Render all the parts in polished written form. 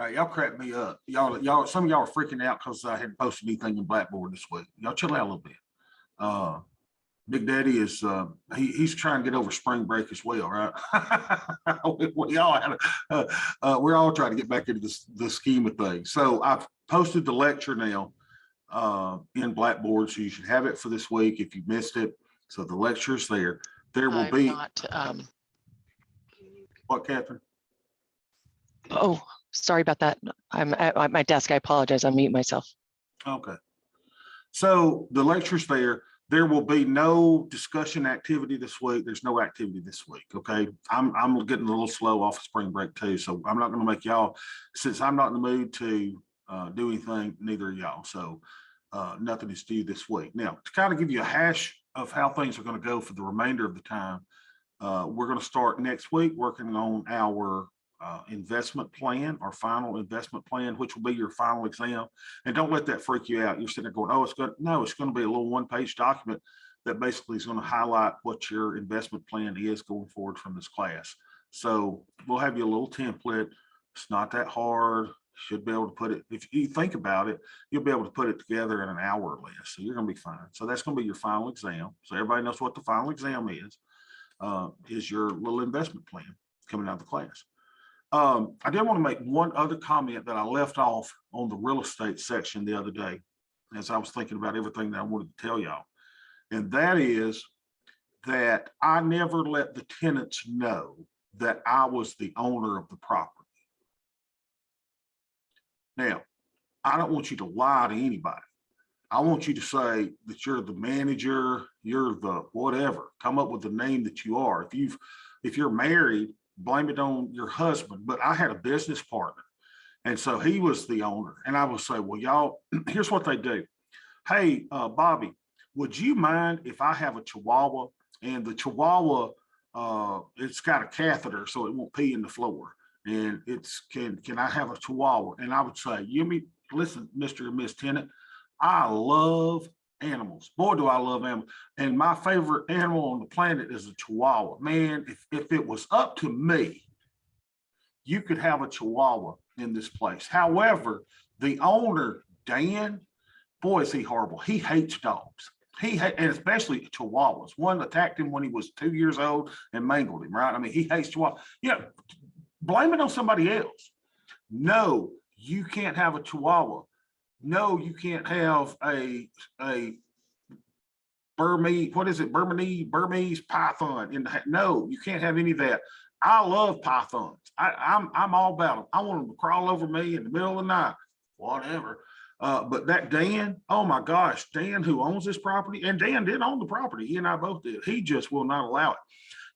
Y'all crack me up. Y'all, some of y'all are freaking out because I hadn't posted anything in Blackboard this week. Y'all chill out a little bit. Uh, Big Daddy is he's trying to get over spring break as well, right? we all had we're all trying to get back into the scheme of things. So I've posted the lecture now in Blackboard, so you should have it for this week if you missed it. So the lecture's there. There will be what, Catherine? Oh, sorry about that. I'm at my desk. I apologize. I'll mute myself. Okay. So the lecture's there. There will be no discussion activity this week. There's no activity this week. Okay. I'm getting a little slow off of spring break too. So I'm not going to make y'all, since I'm not in the mood to do anything, neither are y'all. So nothing is due this week. Now, to kind of give you a hash of how things are going to go for the remainder of the time, we're going to start next week working on our investment plan, our final investment plan, which will be your final exam. And don't let that freak you out. You're sitting there going, oh, it's good. No, it's going to be a little one-page document that basically is going to highlight what your investment plan is going forward from this class. So we'll have you a little template. It's not that hard. Should be able to put it, if you think about it, you'll be able to put it together in an hour or less. So you're going to be fine. So that's going to be your final exam. So everybody knows what the final exam is your little investment plan coming out of the class. I did want to make one other comment that I left off on the real estate section the other day as I was thinking about everything that I wanted to tell y'all. And that is that I never let the tenants know that I was the owner of the property. Now, I don't want you to lie to anybody. I want you to say that you're the manager, you're the whatever. Come up with the name that you are. If you're married, blame it on your husband. But I had a business partner, and so he was the owner. And I would say, well, y'all, here's what they do. Hey, Bobby, would you mind if I have a Chihuahua, and the Chihuahua, it's got a catheter so it won't pee in the floor, and can I have a Chihuahua? And I would say, listen, Mr. and Miss Tenant, I love animals. Boy, do I love animals. And my favorite animal on the planet is a Chihuahua. Man, if it was up to me, you could have a Chihuahua in this place. However, the owner, Dan, boy, is he horrible. He hates dogs. And especially Chihuahuas. One attacked him when he was 2 years old and mangled him, right? I mean, he hates Chihuahuas. Blame it on somebody else. No, you can't have a Chihuahua. No, you can't have a Burmese python. No, you can't have any of that. I love pythons. I'm all about them. I want them to crawl over me in the middle of the night, whatever. But that Dan, oh my gosh, Dan, who owns this property, and Dan did own the property. He and I both did. He just will not allow it.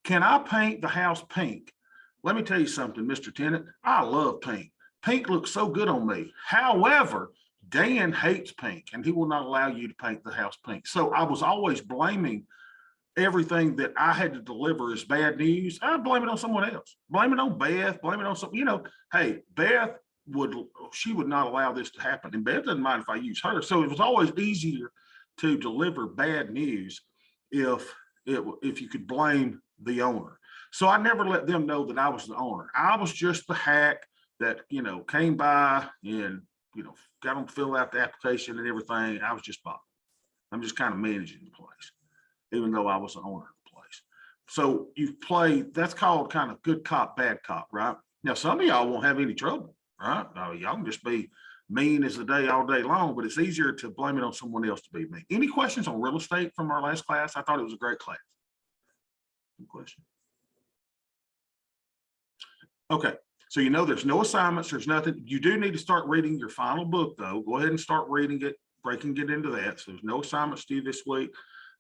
Can I paint the house pink? Let me tell you something, Mr. Tenant. I love pink. Pink looks so good on me. However, Dan hates pink, and he will not allow you to paint the house pink. So I was always blaming everything that I had to deliver as bad news. I blame it on someone else. Blame it on Beth. Blame it on something. Hey, Beth would not allow this to happen, and Beth doesn't mind if I use her. So it was always easier to deliver bad news if you could blame the owner. So I never let them know that I was the owner. I was just the hack that came by and got them to fill out the application and everything. I was just Bob. I'm just kind of managing the place, even though I was the owner of the place. So you play, that's called kind of good cop, bad cop, right? Now, some of y'all won't have any trouble, right? Y'all can just be mean as the day all day long, but it's easier to blame it on someone else to be mean. Any questions on real estate from our last class? I thought it was a great class. Any question? Okay. So there's no assignments, there's nothing. You do need to start reading your final book, though. Go ahead and start reading it, breaking it into that. So there's no assignments due this week.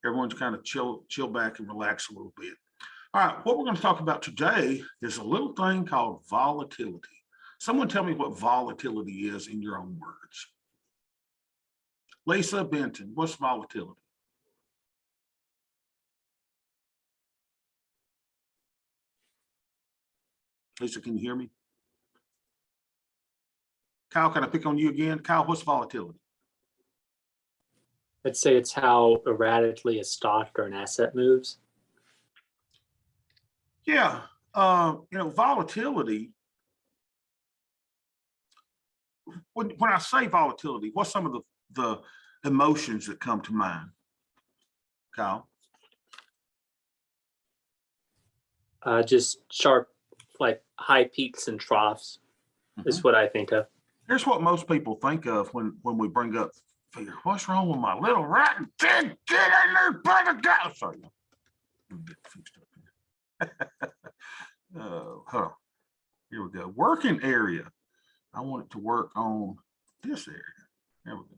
Everyone's kind of chill back and relax a little bit. All right, what we're going to talk about today is a little thing called volatility. Someone tell me what volatility is in your own words. Lisa Benton, what's volatility? Lisa, can you hear me? Kyle, can I pick on you again? Kyle, what's volatility? I'd say it's how erratically a stock or an asset moves. Yeah, volatility when I say volatility, what's some of the emotions that come to mind, Kyle? Just sharp, like high peaks and troughs is what I think of. Here's what most people think of when we bring up fear. What's wrong with my little rotten kid? Get in there by the guy. Sorry. Huh. Here we go. Working area. I want it to work on this area. There we go.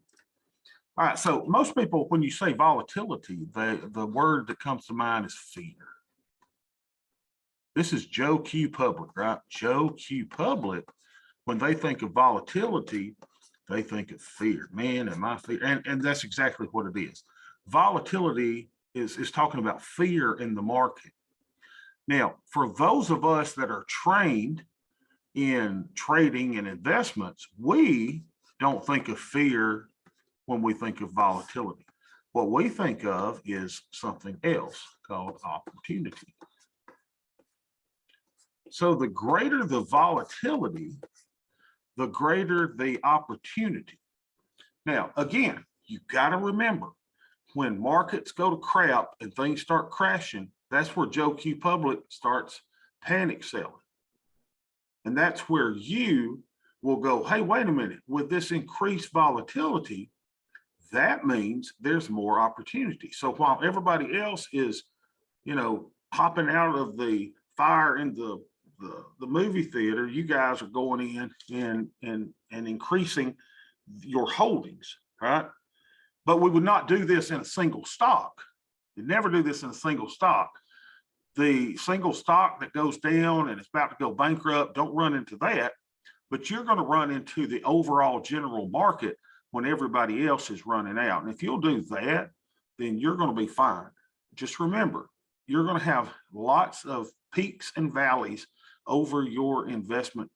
All right. So most people, when you say volatility, the word that comes to mind is fear. This is Joe Q Public, right? Joe Q Public, when they think of volatility, they think of fear. Man, am I fear? And that's exactly what it is. Volatility is talking about fear in the market. Now, for those of us that are trained in trading and investments, we don't think of fear when we think of volatility. What we think of is something else called opportunity. So the greater the volatility, the greater the opportunity. Now, again, you got to remember, when markets go to crap and things start crashing, that's where Joe Q Public starts panic selling. And that's where you will go, hey, wait a minute, with this increased volatility, that means there's more opportunity. So while everybody else is, hopping out of the fire in the movie theater, you guys are going in and increasing your holdings, right? But we would not do this in a single stock. You never do this in a single stock. The single stock that goes down and it's about to go bankrupt, don't run into that, but you're going to run into the overall general market when everybody else is running out. And if you'll do that, then you're going to be fine. Just remember, you're going to have lots of peaks and valleys over your investment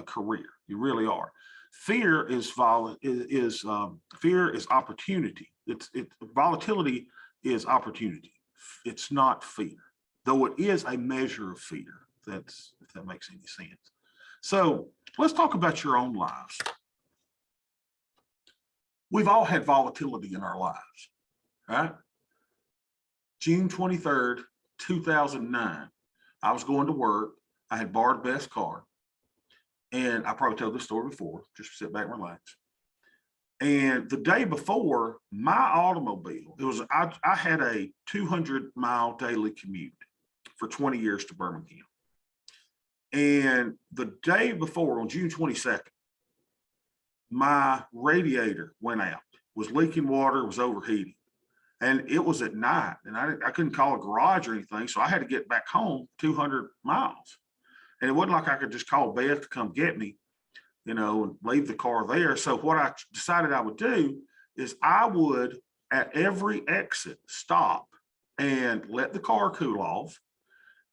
career. You really are. Fear is opportunity. Volatility is opportunity. It's not fear, though it is a measure of fear. If that makes any sense. So let's talk about your own lives. We've all had volatility in our lives, right? June 23rd, 2009, I was going to work. I had borrowed Beth's car, and I probably told this story before, just sit back and relax. And the day before, my automobile, I had a 200-mile daily commute for 20 years to Birmingham. And the day before, on June 22nd, my radiator went out, was leaking water, was overheating. And it was at night, and I couldn't call a garage or anything, so I had to get back home 200 miles. And it wasn't like I could just call Beth to come get me, and leave the car there. So what I decided I would do is I would, at every exit, stop and let the car cool off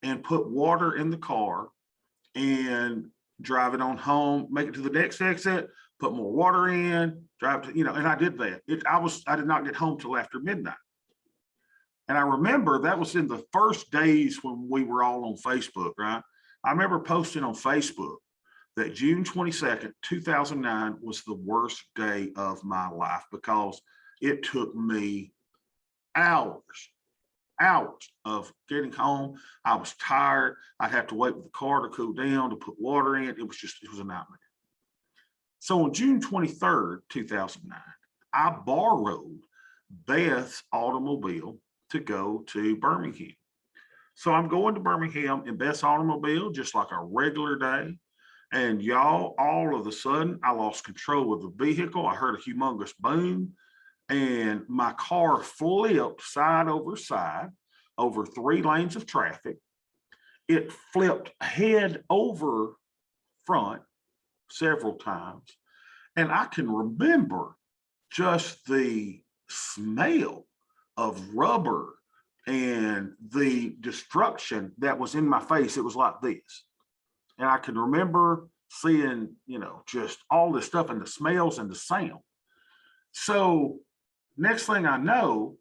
and put water in the car and drive it on home, make it to the next exit, put more water in, drive to, and I did that. I did not get home till after midnight. And I remember that was in the first days when we were all on Facebook, right? I remember posting on Facebook that June 22nd, 2009 was the worst day of my life because it took me hours of getting home. I was tired. I'd have to wait for the car to cool down, to put water in. It was a nightmare. So on June 23rd, 2009, I borrowed Beth's automobile to go to Birmingham. So I'm going to Birmingham in Beth's automobile, just like a regular day. And y'all, all of a sudden, I lost control of the vehicle. I heard a humongous boom, and my car flipped side over 3 lanes of traffic. It flipped head over front several times. And I can remember just the smell of rubber and the destruction that was in my face. It was like this. And I can remember seeing, just all this stuff and the smells and the sound. So next thing I know,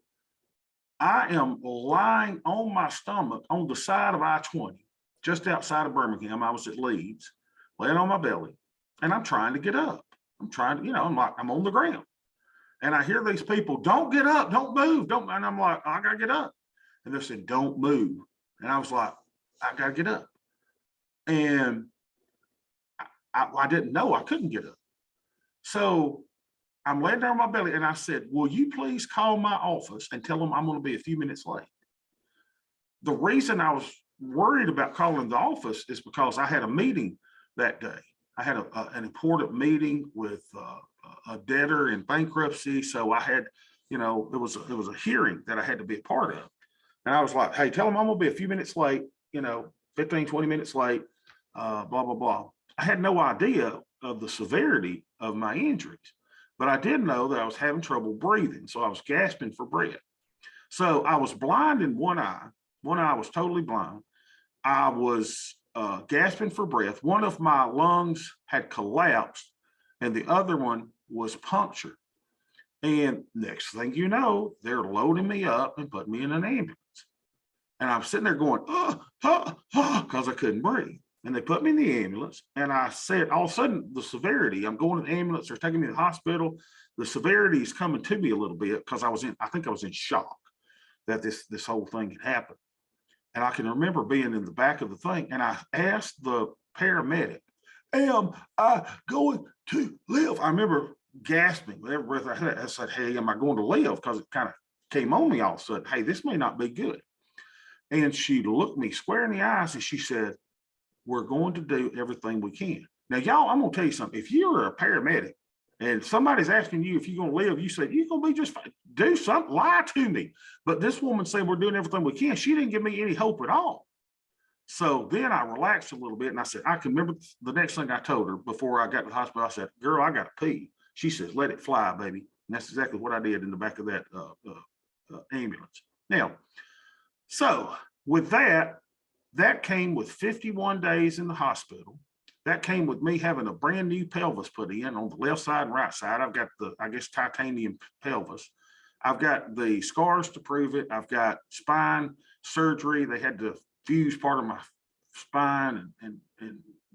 I am lying on my stomach on the side of I-20, just outside of Birmingham. I was at Leeds, laying on my belly, and I'm trying to get up. I'm trying to, you know, I'm on the ground. And I hear these people, don't get up, don't move, don't. And I'm like, I gotta get up. And they said, don't move. And I was like, I gotta get up. And I didn't know I couldn't get up. So I'm laying down on my belly and I said, will you please call my office and tell them I'm going to be a few minutes late? The reason I was worried about calling the office is because I had a meeting that day. I had an important meeting with a debtor in bankruptcy. So I had, you know, it was a hearing that I had to be a part of. And I was like, hey, tell them I'm going to be a few minutes late, you know, 15, 20 minutes late, blah, blah, blah. I had no idea of the severity of my injuries, but I did know that I was having trouble breathing. So I was gasping for breath. So I was blind in one eye. One eye was totally blind. I was gasping for breath. One of my lungs had collapsed and the other one was punctured. And next thing you know, they're loading me up and putting me in an ambulance. And I'm sitting there going, because I couldn't breathe. And they put me in the ambulance. And I said, all of a sudden, the severity, I'm going to the ambulance, they're taking me to the hospital. The severity is coming to me a little bit because I think I was in shock that this whole thing had happened. And I can remember being in the back of the thing. And I asked the paramedic, am I going to live? I remember gasping with every breath I had. I said, hey, am I going to live? Because it kind of came on me all of a sudden. Hey, this may not be good. And she looked me square in the eyes and she said, we're going to do everything we can. Now, y'all, I'm going to tell you something. If you're a paramedic and somebody's asking you if you're going to live, you say, you're going to be just fine. Do something, lie to me. But this woman said, we're doing everything we can. She didn't give me any hope at all. So then I relaxed a little bit and I said, I can remember the next thing I told her before I got to the hospital. I said, girl, I got to pee. She says, let it fly, baby. And that's exactly what I did in the back of that ambulance. Now, so with that came with 51 days in the hospital. That came with me having a brand new pelvis put in on the left side and right side. I've got the, I guess, titanium pelvis. I've got the scars to prove it. I've got spine surgery. They had to fuse part of my spine and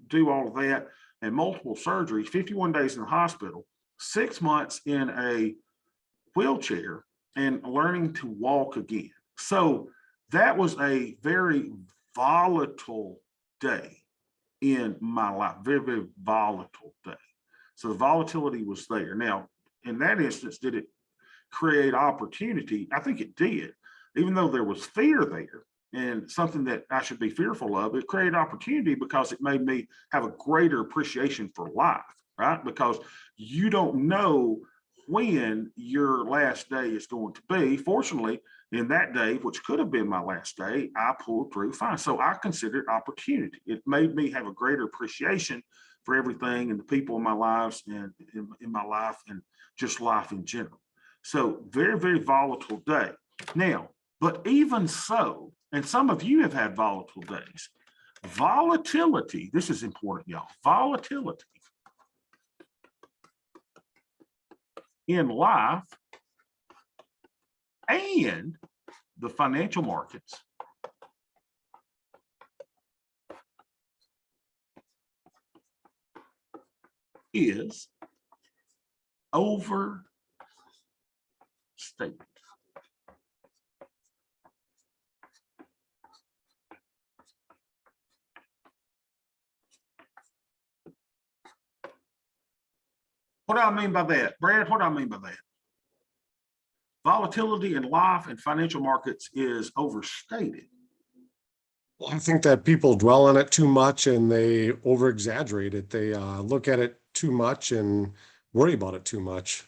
do all of that, and multiple surgeries, 51 days in the hospital, 6 months in a wheelchair and learning to walk again. So that was a very volatile day in my life, very, very volatile day. So the volatility was there. Now, in that instance, did it create opportunity? I think it did. Even though there was fear there and something that I should be fearful of, it created opportunity because it made me have a greater appreciation for life, right? Because you don't know when your last day is going to be. Fortunately, in that day, which could have been my last day, I pulled through fine. So I considered opportunity. It made me have a greater appreciation for everything and the people in my lives and in my life and just life in general. So very, very volatile day. Now, but even so, and some of you have had volatile days, volatility, this is important, y'all, volatility in life and the financial markets is overstated. What do I mean by that? Brad, what do I mean by that? Volatility in life and financial markets is overstated. Well, I think that people dwell on it too much and they over exaggerate it. They look at it too much and worry about it too much.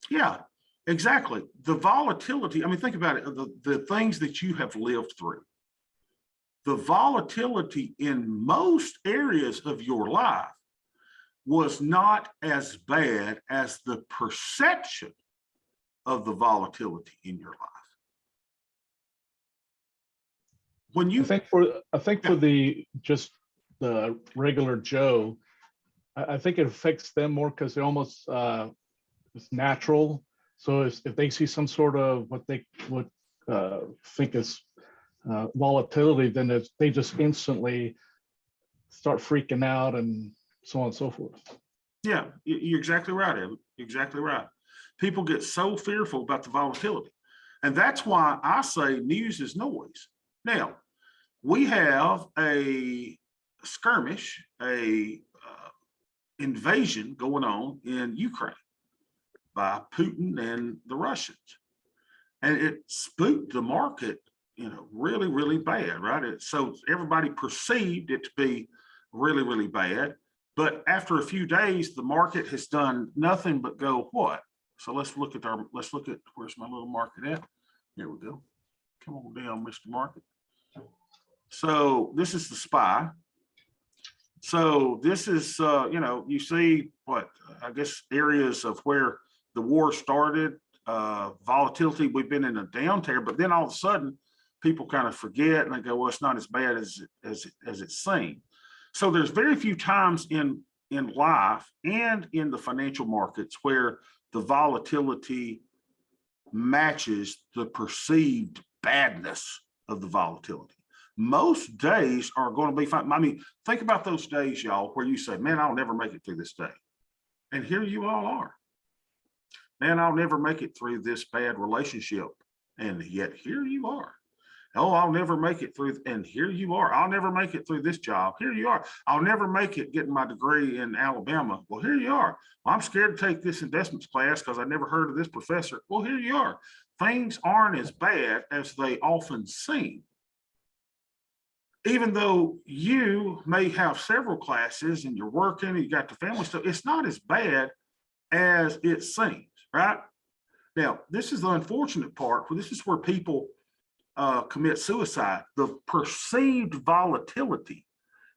Yeah, exactly. The volatility, I mean, think about it, the things that you have lived through. The volatility in most areas of your life was not as bad as the perception of the volatility in your life. When you I think for the just the regular Joe, I think it affects them more because they almost it's natural. So if they see some sort of what they would think is volatility, then they just instantly start freaking out and so on and so forth. Yeah, you're exactly right, Evan. Exactly right. People get so fearful about the volatility. And that's why I say news is noise. Now, we have a skirmish, a invasion going on in Ukraine by Putin and the Russians. And it spooked the market, really, really bad, right? So everybody perceived it to be really, really bad. But after a few days, the market has done nothing but go what? So let's look at where's my little market at? Here we go. Come on down, Mr. Market. So this is the SPY. So this is, you see what, I guess, areas of where the war started, volatility, we've been in a downturn, but then all of a sudden people kind of forget and they go, well, it's not as bad as it seemed. So there's very few times in life and in the financial markets where the volatility matches the perceived badness of the volatility. Most days are going to be fine. I mean, think about those days, y'all, where you say, man, I'll never make it through this day. And here you all are. Man, I'll never make it through this bad relationship. And yet here you are. Oh, I'll never make it through. And here you are. I'll never make it through this job. Here you are. I'll never make it getting my degree in Alabama. Well, here you are. Well, I'm scared to take this investments class because I never heard of this professor. Well, here you are. Things aren't as bad as they often seem. Even though you may have several classes and you're working and you got the family stuff, it's not as bad as it seems, right? Now, this is the unfortunate part. This is where people commit suicide. The perceived volatility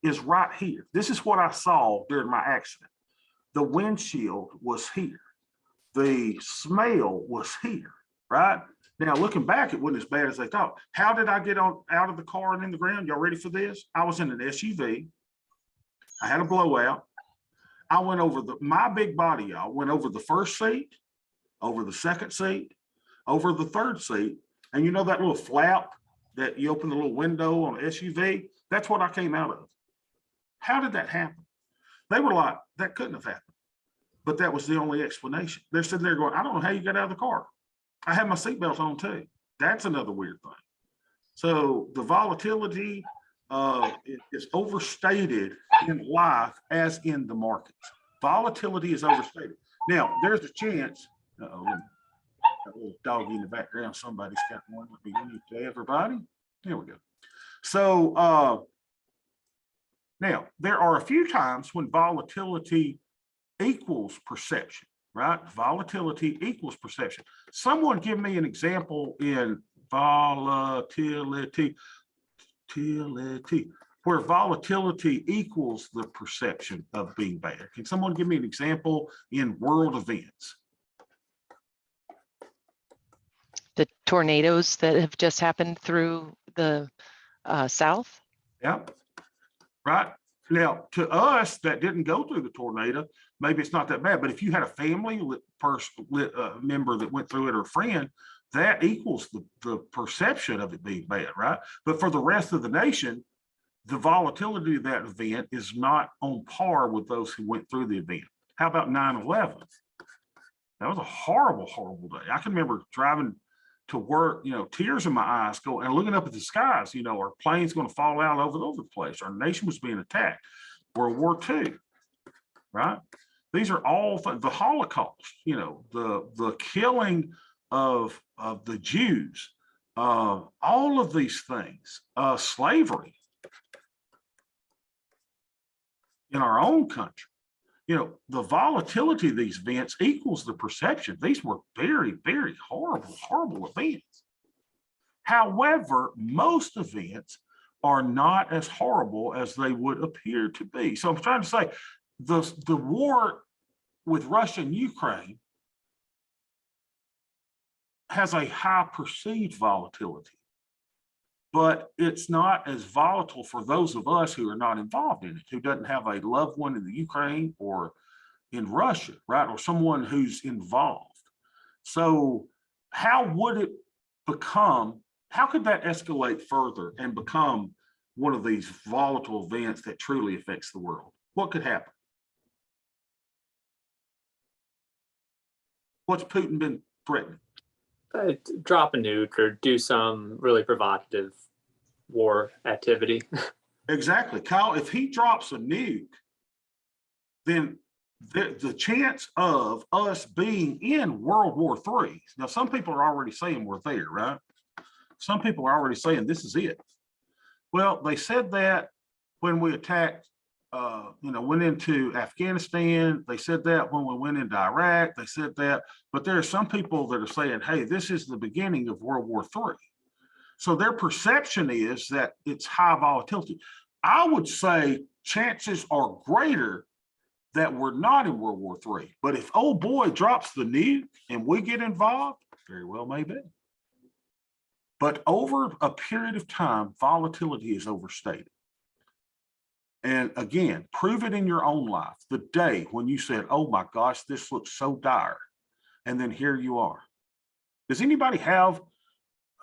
is right here. This is what I saw during my accident. The windshield was here. The smell was here, right? Now, looking back, it wasn't as bad as they thought. How did I get out of the car and in the ground? Y'all ready for this? I was in an SUV. I had a blowout. I went over my big body, y'all, went over the first seat, over the second seat, over the third seat. And you know that little flap that you open the little window on an SUV? That's what I came out of. How did that happen? They were like, that couldn't have happened. But that was the only explanation. They're sitting there going, I don't know how you got out of the car. I had my seatbelt on too. That's another weird thing. So the volatility is overstated in life as in the markets. Volatility is overstated. Now, there's a chance, that little doggy in the background, somebody's got one. Let me read to everybody. There we go. So now, there are a few times when volatility equals perception. Right? Volatility equals perception. Someone give me an example in volatility, where volatility equals the perception of being bad. Can someone give me an example in world events? The tornadoes that have just happened through the South. Yeah, right. Now, to us that didn't go through the tornado, maybe it's not that bad. But if you had a family member that went through it or a friend, that equals the perception of it being bad, right? But for the rest of the nation, the volatility of that event is not on par with those who went through the event. How about 9/11? That was a horrible, horrible day. I can remember driving to work, tears in my eyes, going and looking up at the skies, our planes going to fall out over the place. Our nation was being attacked. World War II, right? These are all the Holocaust, the killing of the Jews, all of these things, slavery in our own country. The volatility of these events equals the perception. These were very, very horrible, horrible events. However, most events are not as horrible as they would appear to be. So I'm trying to say the war with Russia and Ukraine has a high perceived volatility, but it's not as volatile for those of us who are not involved in it, who doesn't have a loved one in the Ukraine or in Russia, right? Or someone who's involved. So how would it become, how could that escalate further and become one of these volatile events that truly affects the world? What could happen? What's Putin been threatening? Drop a nuke or do some really provocative war activity. Exactly, Kyle. If he drops a nuke, then the chance of us being in World War III. Now, some people are already saying we're there, right? Some people are already saying this is it. Well, they said that when we attacked, went into Afghanistan. They said that when we went into Iraq. They said that, but there are some people that are saying, hey, this is the beginning of World War III. So their perception is that it's high volatility. I would say chances are greater that we're not in World War III. But if old boy drops the nuke and we get involved, very well may be. But over a period of time, volatility is overstated. And again, prove it in your own life. The day when you said, oh my gosh, this looks so dire. And then here you are. Does anybody have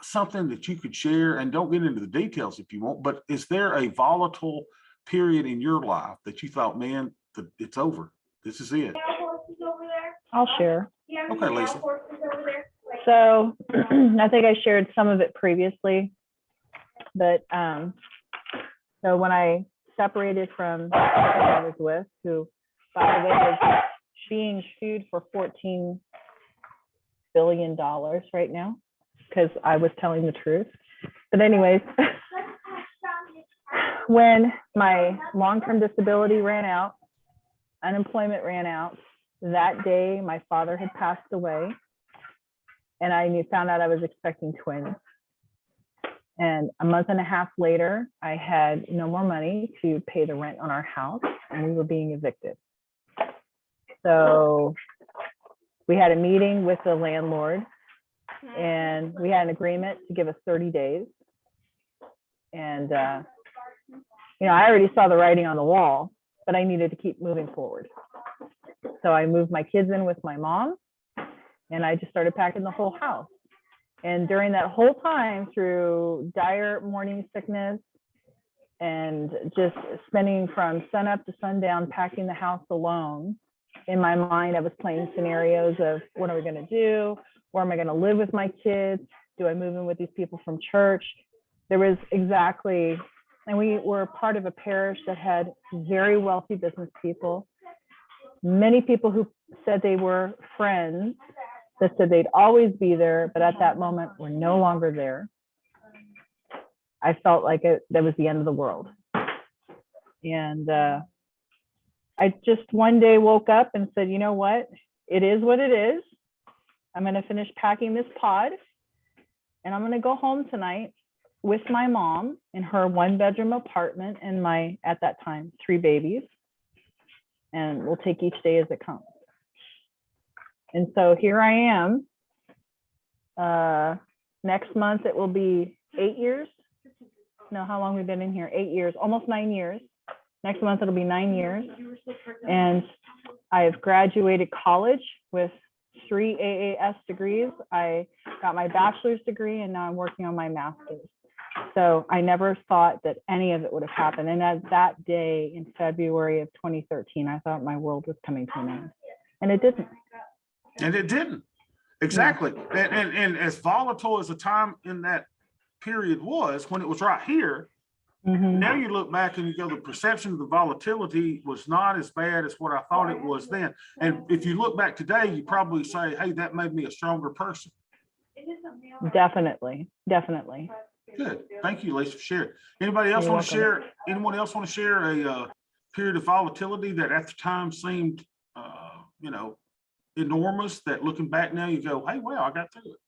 something that you could share? And don't get into the details if you want, but is there a volatile period in your life that you thought, man, it's over? This is it. I'll share. Okay, Lisa. So I think I shared some of it previously, but so when I separated from the person I was with, who, by the way, is being sued for $14 billion right now, because I was telling the truth. But anyways, when my long-term disability ran out, unemployment ran out, that day my father had passed away, and I found out I was expecting twins. And a month and a half later, I had no more money to pay the rent on our house, and we were being evicted. So we had a meeting with the landlord, and we had an agreement to give us 30 days. And, I already saw the writing on the wall, but I needed to keep moving forward. So I moved my kids in with my mom, and I just started packing the whole house. And during that whole time, through dire morning sickness and just spending from sunup to sundown packing the house alone, in my mind, I was playing scenarios of what are we going to do? Where am I going to live with my kids? Do I move in with these people from church? There was exactly, and we were part of a parish that had very wealthy business people, many people who said they were friends, that said they'd always be there, but at that moment were no longer there. I felt like that was the end of the world. And I just one day woke up and said, you know what? It is what it is. I'm going to finish packing this pod, and I'm going to go home tonight with my mom in her 1-bedroom apartment and my, at that time, 3 babies. And we'll take each day as it comes. And so here I am. Next month, it will be 8 years. No, how long we've been in here? 8 years, almost 9 years. Next month, it'll be 9 years. And I have graduated college with 3 AAS degrees. I got my bachelor's degree, and now I'm working on my master's. So I never thought that any of it would have happened. And at that day in February of 2013, I thought my world was coming to an end. And it didn't. And it didn't. Exactly. And as volatile as the time in that period was, when it was right here, now you look back and you go, the perception of the volatility was not as bad as what I thought it was then. And if you look back today, you probably say, hey, that made me a stronger person. Definitely. Definitely. Good. Thank you, Lisa, for sharing. Anybody else You're want to welcome. share? Anyone else want to share a period of volatility that at the time seemed, enormous, that looking back now you go, hey, well, I got through it?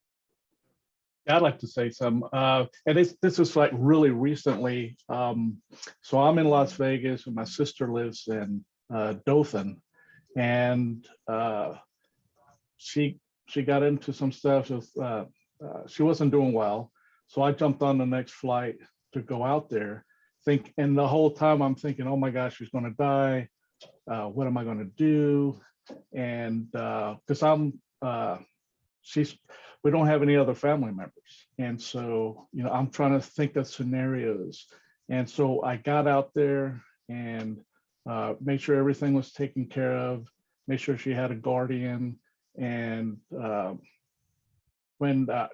I'd like to say some, and this is like really recently. So I'm in Las Vegas, and my sister lives in Dothan, and she got into some stuff. She wasn't doing well, so I jumped on the next flight to go out there. And the whole time I'm thinking, oh my gosh, she's going to die. What am I going to do? And because we don't have any other family members. And so, I'm trying to think of scenarios. And so I got out there and made sure everything was taken care of, made sure she had a guardian. And when as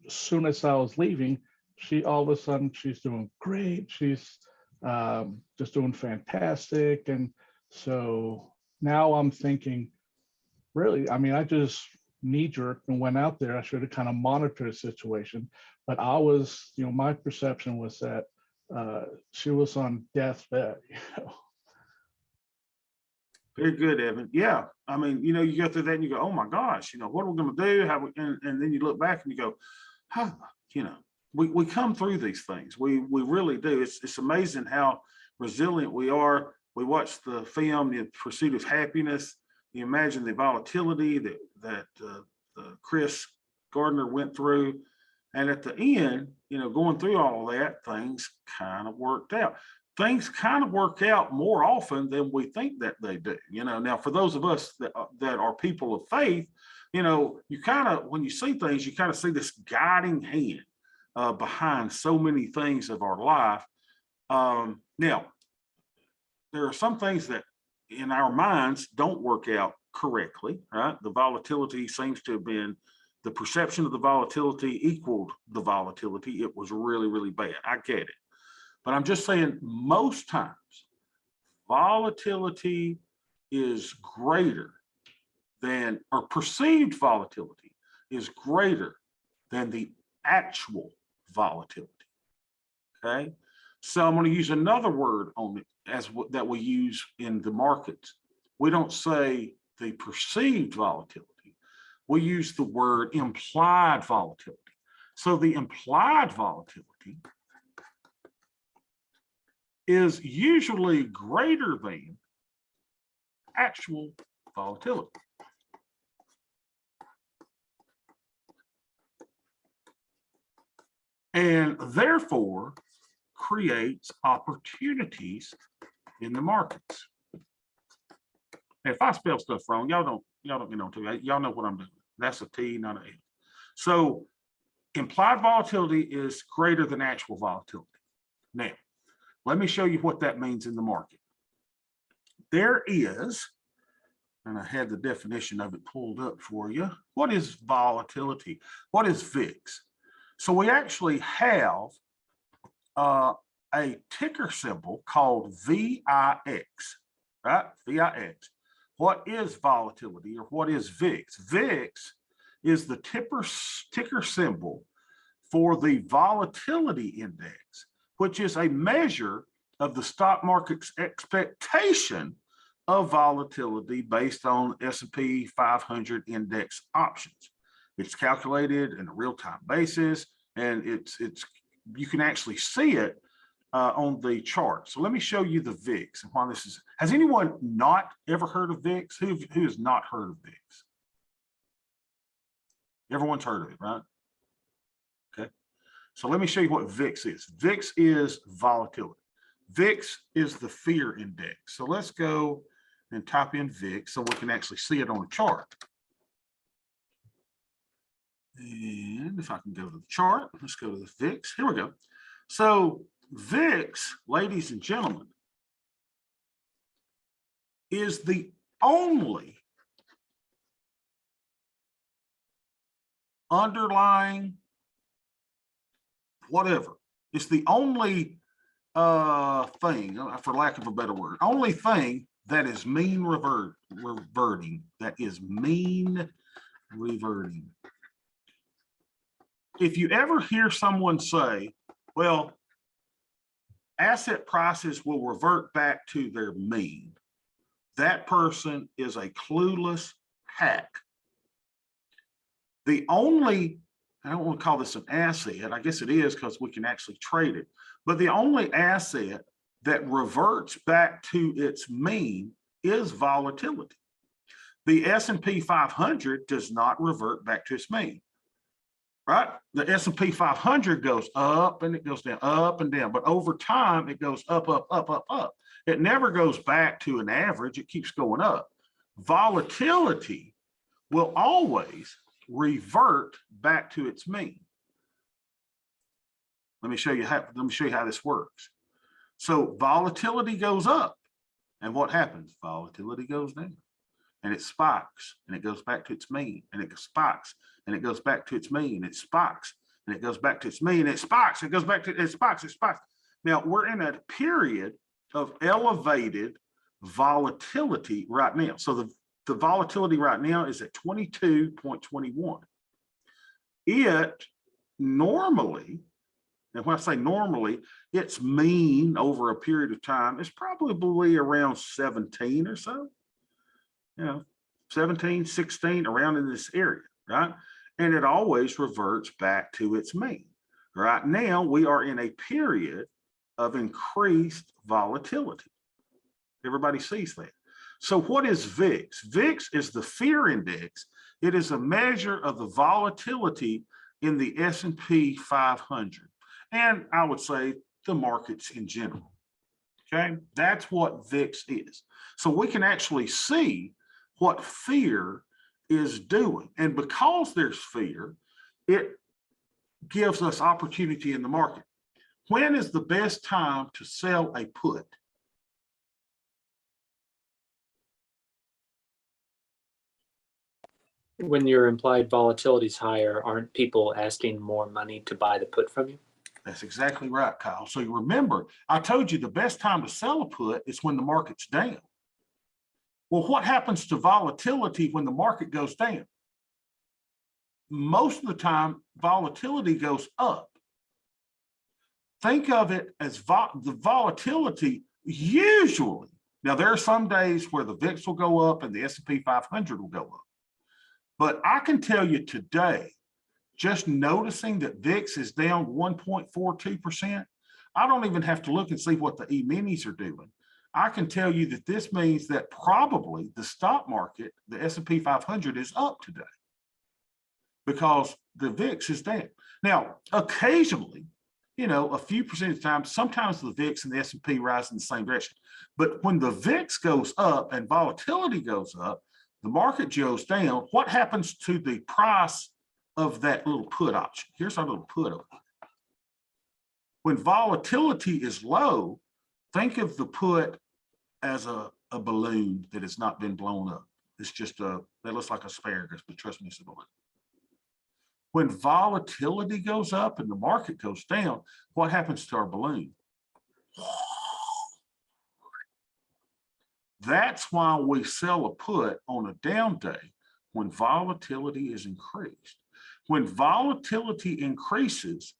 soon as I was leaving, she all of a sudden she's doing great. She's just doing fantastic. And so now I'm thinking, really, I mean, I just knee-jerked and went out there. I should have kind of monitored the situation, but I was, you know, my perception was that she was on death's bed. You know? Very good, Evan. Yeah. I mean, you know, you go through that and you go, oh my gosh, you know, what are we going to do? How we, and then you look back and you go, huh, you know, we come through these things. We really do. It's amazing how resilient we are. We watch the film, The Pursuit of Happiness. You imagine the volatility that Chris Gardner went through. And at the end, you know, going through all of that, things kind of worked out. Things kind of work out more often than we think that they do. You know, now for those of us that are people of faith, you know, you kind of, when you see things, you kind of see this guiding hand behind so many things of our life. Now, there are some things that in our minds don't work out correctly, right? The volatility seems to have been, the perception of the volatility equaled the volatility. It was really, really bad. I get it. But I'm just saying, most times, volatility is greater than, or perceived volatility is greater than the actual volatility. Okay. So I'm going to use another word on it that we use in the markets. We don't say the perceived volatility. We use the word implied volatility. So the implied volatility is usually greater than actual volatility. And therefore creates opportunities in the markets. And if I spell stuff wrong, y'all don't get on to it. Y'all know what I'm doing. That's a T, not an L. So implied volatility is greater than actual volatility. Now, let me show you what that means in the market. There is, and I had the definition of it pulled up for you. What is volatility? What is VIX? So we actually have a ticker symbol called VIX, right? VIX. What is volatility, or what is VIX? VIX is the ticker symbol for the Volatility Index, which is a measure of the stock market's expectation of volatility based on S&P 500 index options. It's calculated in a real-time basis, and you can actually see it on the chart. So let me show you the VIX and why this is. Has anyone not ever heard of VIX? Who has not heard of VIX? Everyone's heard of it, right? Okay. So let me show you what VIX is. VIX is volatility. VIX is the fear index. So let's go and type in VIX so we can actually see it on the chart. And if I can go to the chart, let's go to the VIX. Here we go. So VIX, ladies and gentlemen, is the only underlying whatever. It's the only thing, for lack of a better word, only thing that is mean reverting, that is mean reverting. If you ever hear someone say, well, asset prices will revert back to their mean, that person is a clueless hack. The only, I don't want to call this an asset, I guess it is because we can actually trade it, but the only asset that reverts back to its mean is volatility. The S&P 500 does not revert back to its mean, right? The S&P 500 goes up and it goes down, up and down, but over time it goes up, up, up, up, up. It never goes back to an average, it keeps going up. Volatility will always revert back to its mean. Let me show you how this works. So volatility goes up, and what happens? Volatility goes down. and it spikes and it goes back to its mean, and it spikes and it goes back to its mean, it spikes and it goes back to its mean, it spikes, it goes back to, it spikes, it spikes. Now we're in a period of elevated volatility right now. So the volatility right now is at 22.21. It normally, and when I say normally, its mean over a period of time is probably around 17 or so, 17, 16, around in this area, right? And it always reverts back to its mean. Right now, we are in a period of increased volatility. Everybody sees that. So what is VIX? VIX is the fear index. It is a measure of the volatility in the S&P 500. And I would say the markets in general. Okay, that's what VIX is. So we can actually see what fear is doing. And because there's fear, it gives us opportunity in the market. When is the best time to sell a put? When your implied volatility is higher, aren't people asking more money to buy the put from you? That's exactly right, Kyle. So you remember, I told you the best time to sell a put is when the market's down. Well, what happens to volatility when the market goes down? Most of the time, volatility goes up. Think of it as the volatility usually. Now, there are some days where the VIX will go up and the S&P 500 will go up. But I can tell you today, just noticing that VIX is down 1.42%, I don't even have to look and see what the E-minis are doing. I can tell you that this means that probably the stock market, the S&P 500 is up today because the VIX is down. Now, occasionally, a few percent of the time, sometimes the VIX and the S&P rise in the same direction. But when the VIX goes up and volatility goes up, the market goes down. What happens to the price of that little put option? Here's our little put over here. When volatility is low, think of the put as a balloon that has not been blown up. It's just that looks like asparagus, but trust me, it's a balloon. When volatility goes up and the market goes down, what happens to our balloon? That's why we sell a put on a down day when volatility is increased. When volatility increases,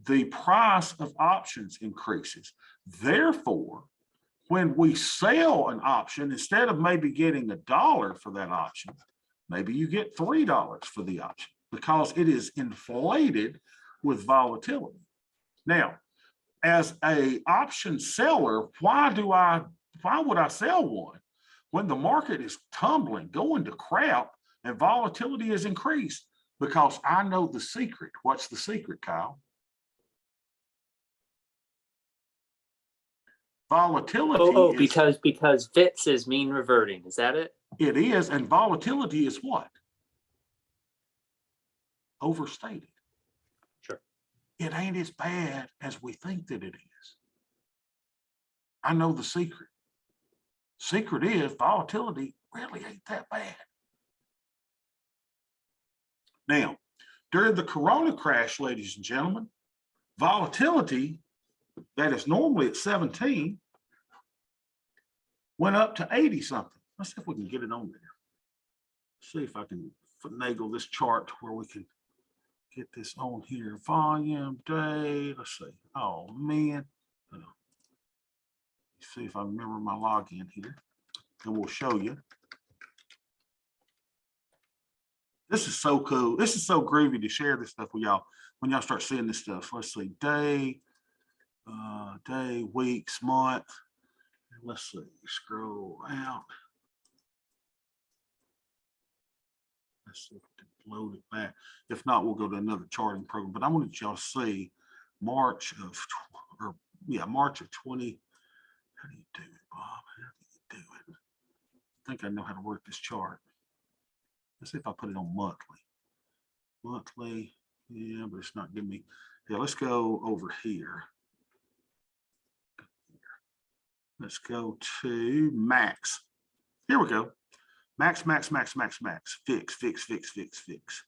the price of options increases. Therefore, when we sell an option, instead of maybe getting $1 for that option, maybe you get $3 for the option because it is inflated with volatility. Now, as an option seller, why would I sell one when the market is tumbling, going to crap, and volatility is increased? Because I know the secret. What's the secret, Kyle? Volatility. Because VIX is mean reverting. Is that it? It is, and volatility is what? Overstated. Sure. It ain't as bad as we think that it is. I know the secret. Secret is volatility really ain't that bad. Now, during the Corona crash, ladies and gentlemen, volatility that is normally at 17 went up to 80 something. Let's see if we can get it on there. See if I can finagle this chart where we can get this on here. Volume, day, let's see. Oh man. Let's see if I remember my login here, and we'll show you. This is so cool. This is so groovy to share this stuff with y'all when y'all start seeing this stuff. Let's see, day, weeks, month. Let's see, scroll out. Let's see if we can load it back. If not, we'll go to another charting program. But I wanted y'all to see March of 20. How do you do it, Bob? How do you do it? I think I know how to work this chart. Let's see if I put it on monthly. Monthly, yeah, but it's not giving me. Yeah, let's go over here. Let's go to max. Here we go. Max, max, max, max, max, fix, fix, fix, fix, fix.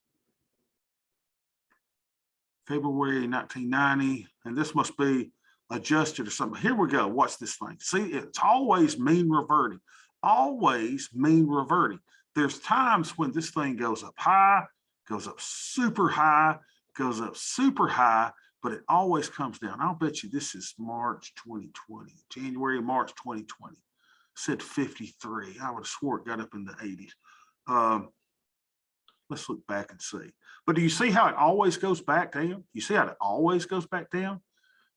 February 1990, and this must be adjusted or something. Here we go. Watch this thing. See, it's always mean reverting. Always mean reverting. There's times when this thing goes up high, goes up super high, goes up super high, but it always comes down. I'll bet you this is March 2020, January, March 2020. Said 53. I would have swore it got up in the 80s. Let's look back and see. But do you see how it always goes back down? You see how it always goes back down?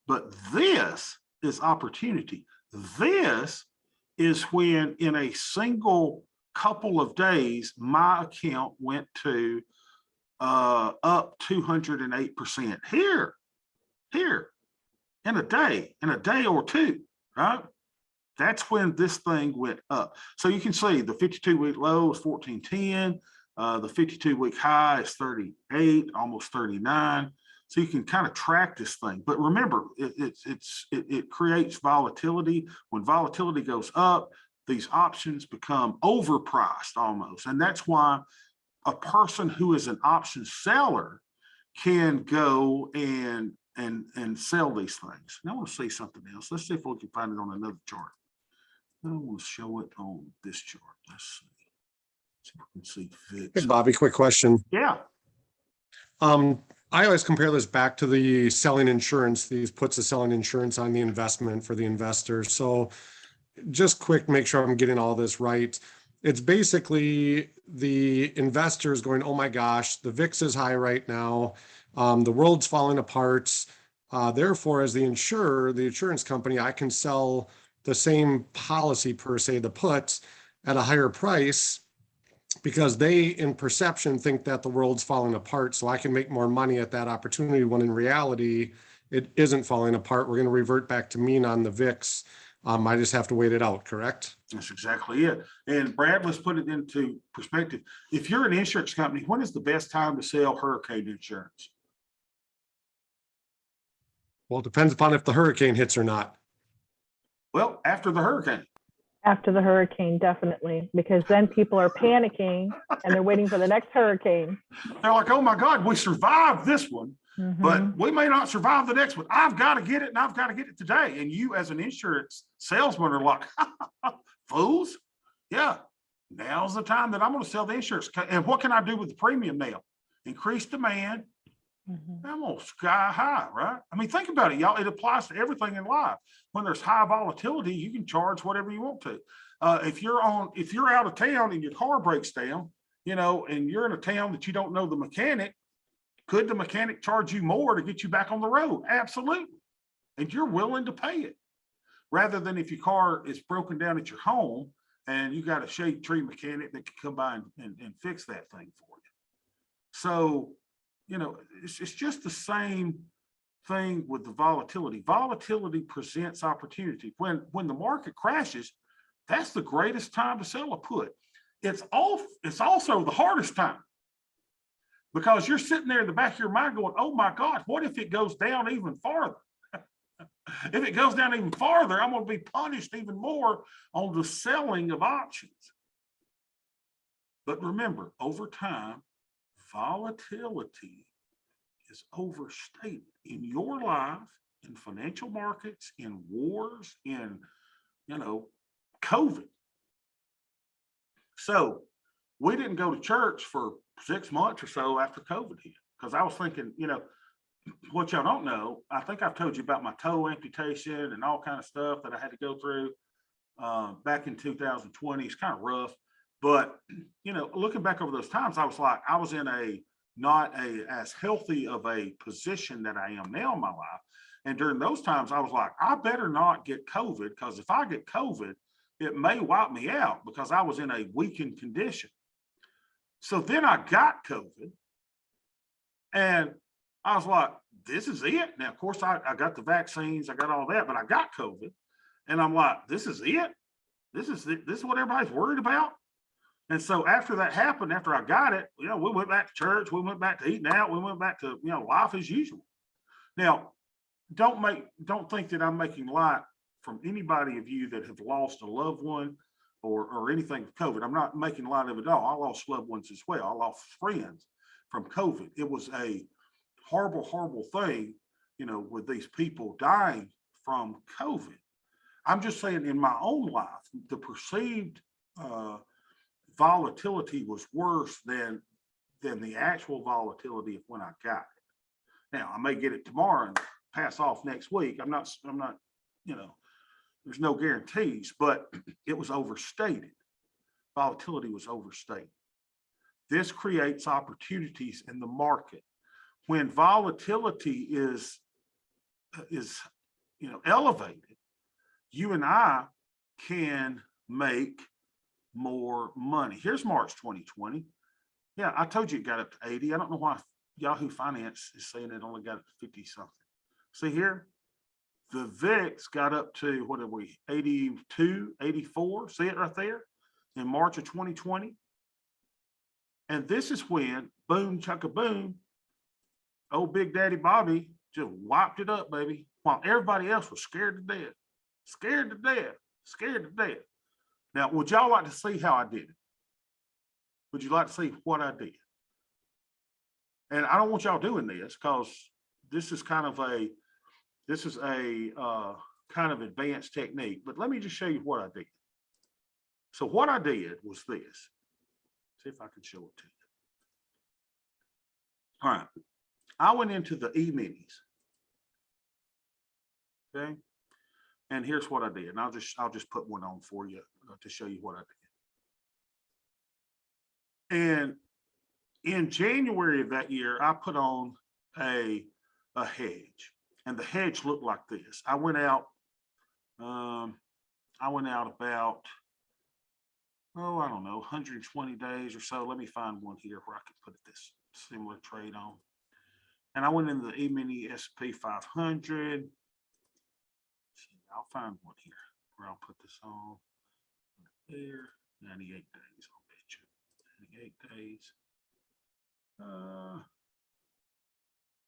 But this is opportunity. This is when in a single couple of days, my account went to up 208%. Here, in a day or two, right? That's when this thing went up. So you can see the 52-week low is 1410. The 52-week high is 38, almost 39. So you can kind of track this thing. But remember, it creates volatility. When volatility goes up, these options become overpriced almost. And that's why a person who is an option seller can go and sell these things. Now I want to see something else. Let's see if we can find it on another chart. I want to show it on this chart. Let's see. See if we can see VIX. Hey, Bobby, quick question. Yeah. I always compare this back to the selling insurance. These puts the selling insurance on the investment for the investor. So just quick, make sure I'm getting all this right. It's basically the investors going, oh my gosh, the VIX is high right now. The world's falling apart. Therefore, as the insurer, the insurance company, I can sell the same policy per se, the puts, at a higher price because they, in perception, think that the world's falling apart. So I can make more money at that opportunity when in reality, it isn't falling apart. We're going to revert back to mean on the VIX. I just have to wait it out, correct? That's exactly it. And Brad, let's put it into perspective. If you're an insurance company, when is the best time to sell hurricane insurance? Well, it depends upon if the hurricane hits or not. Well, after the hurricane. After the hurricane, definitely, because then people are panicking and they're waiting for the next hurricane. They're like, oh my God, we survived this one, but we may not survive the next one. I've got to get it and I've got to get it today. And you as an insurance salesman are like, fools. Yeah, now's the time that I'm going to sell the insurance. And what can I do with the premium now? Increase demand. I'm on sky high, right? I mean, think about it, y'all. It applies to everything in life. When there's high volatility, you can charge whatever you want to. If you're out of town and your car breaks down, and you're in a town that you don't know the mechanic, could the mechanic charge you more to get you back on the road? Absolutely. And you're willing to pay it. Rather than if your car is broken down at your home and you got a shade tree mechanic that can come by and fix that thing for you. So, it's just the same thing with the volatility. Volatility presents opportunity. When the market crashes, that's the greatest time to sell a put. It's also the hardest time because you're sitting there in the back of your mind going, oh my God, what if it goes down even farther? If it goes down even farther, I'm going to be punished even more on the selling of options. But remember, over time, volatility is overstated in your life, in financial markets, in wars, in COVID. So we didn't go to church for 6 months or so after COVID hit because I was thinking, what y'all don't know, I think I've told you about my toe amputation and all kind of stuff that I had to go through back in 2020. It's kind of rough. But, looking back over those times, I was like, I was in not as healthy of a position that I am now in my life. And during those times, I was like, I better not get COVID because if I get COVID, it may wipe me out because I was in a weakened condition. So then I got COVID and I was like, this is it. Now, of course, I got the vaccines, I got all that, but I got COVID and I'm like, this is it. This is what everybody's worried about. And so after that happened, after I got it, we went back to church, we went back to eating out, we went back to, life as usual. Now, don't think that I'm making light from anybody of you that have lost a loved one or anything with COVID. I'm not making light of it at all. I lost loved ones as well. I lost friends from COVID. It was a horrible, horrible thing, you know, with these people dying from COVID. I'm just saying in my own life, the perceived volatility was worse than the actual volatility of when I got it. Now I may get it tomorrow and pass off next week. I'm not, you know, there's no guarantees, but it was overstated. Volatility was overstated. This creates opportunities in the market. When volatility is you know, elevated, you and I can make more money. Here's March 2020. Yeah, I told you it got up to 80. I don't know why Yahoo Finance is saying it only got up to 50 something. See here, the VIX got up to, what are we, 82, 84? See it right there in March of 2020. And this is when, boom, chunk of boom, old Big Daddy Bobby just wiped it up, baby, while everybody else was scared to death, scared to death, scared to death. Now, would y'all like to see how I did it? Would you like to see what I did? And I don't want y'all doing this because this is kind of a kind of advanced technique, but let me just show you what I did. So what I did was this. See if I can show it to you. All right. I went into the E-minis. Okay. And here's what I did. And I'll just put one on for you to show you what I did. And in January of that year, I put on a hedge, and the hedge looked like this. I went out about, oh, I don't know, 120 days or so. Let me find one here where I can put this similar trade on. And I went into the E-mini S&P 500. I'll find one here where I'll put this on. There, 98 days, I'll bet you. 98 days.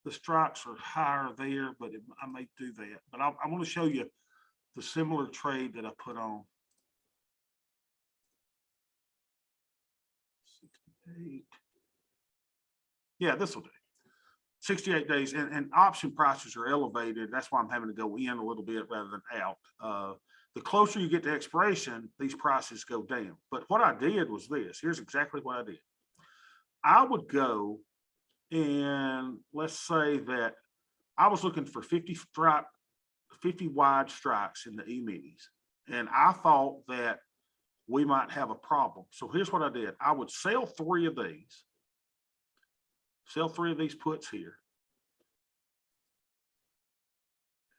The strikes are higher there, but I may do that. But I want to show you the similar trade that I put on. 68. Yeah, this will do. 68 days, and option prices are elevated. That's why I'm having to go in a little bit rather than out. The closer you get to expiration, these prices go down. But what I did was this. Here's exactly what I did. I would go, and let's say that I was looking for 50 wide strikes in the E-minis, and I thought that we might have a problem. So here's what I did. I would sell three of these. Sell three of these puts here.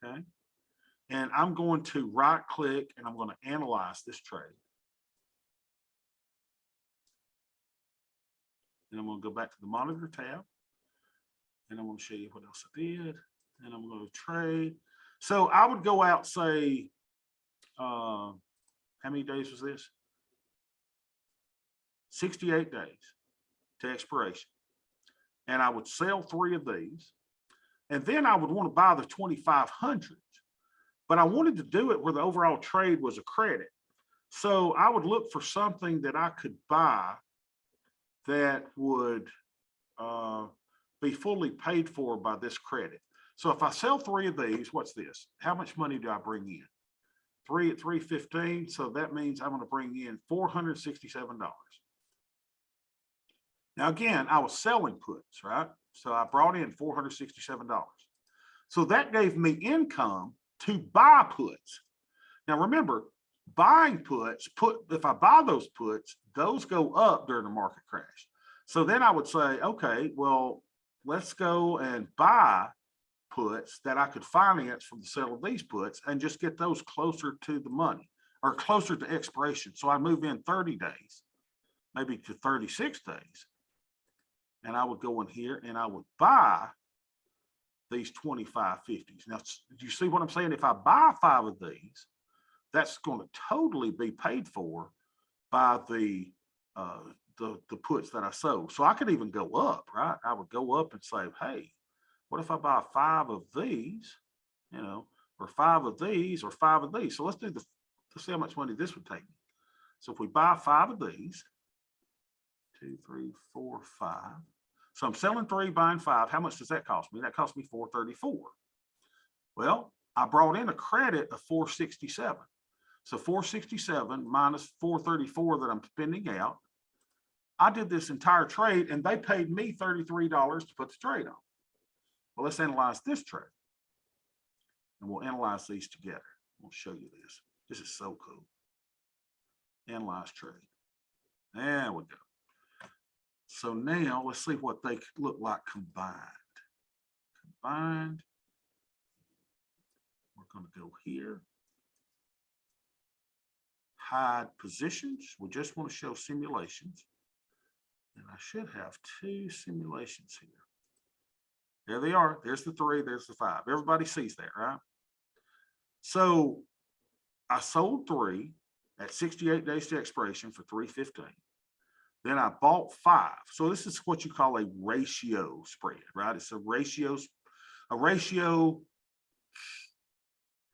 Okay. And I'm going to right click and I'm going to analyze this trade. And I'm going to go back to the monitor tab. And I'm going to show you what else I did. And I'm going to trade. So I would go out, say, how many days was this? 68 days to expiration. And I would sell three of these. And then I would want to buy the 2500s. But I wanted to do it where the overall trade was a credit. So I would look for something that I could buy that would be fully paid for by this credit. So if I sell three of these, what's this? How much money do I bring in? 3 at 315. So that means I'm going to bring in $467. Now, again, I was selling puts, right? So I brought in $467. So that gave me income to buy puts. Now, remember, buying puts, if I buy those puts, those go up during the market crash. So then I would say, okay, well, let's go and buy puts that I could finance from the sale of these puts and just get those closer to the money or closer to expiration. So I move in 30 days, maybe to 36 days. And I would go in here and I would buy these 2550s. Now, do you see what I'm saying? If I buy 5 of these, that's going to totally be paid for by the puts that I sold. So I could even go up, right? I would go up and say, hey, what if I buy 5 of these, you know, or 5 of these or 5 of these? So let's see how much money this would take me. So if we buy 5 of these, 2, 3, 4, 5. So I'm selling 3, buying 5. How much does that cost me? That cost me $434. Well, I brought in a credit of $467. So 467 minus 434 that I'm spending out. I did this entire trade and they paid me $33 to put the trade on. Well, let's analyze this trade. And we'll analyze these together. We'll show you this. This is so cool. Analyze trade. There we go. So now let's see what they look like combined. Combined. We're going to go here. Hide positions. We just want to show simulations. And I should have 2 simulations here. There they are. There's the 3, there's the 5. Everybody sees that, right? So I sold 3 at 68 days to expiration for $315. Then I bought 5. So this is what you call a ratio spread, right? It's a ratio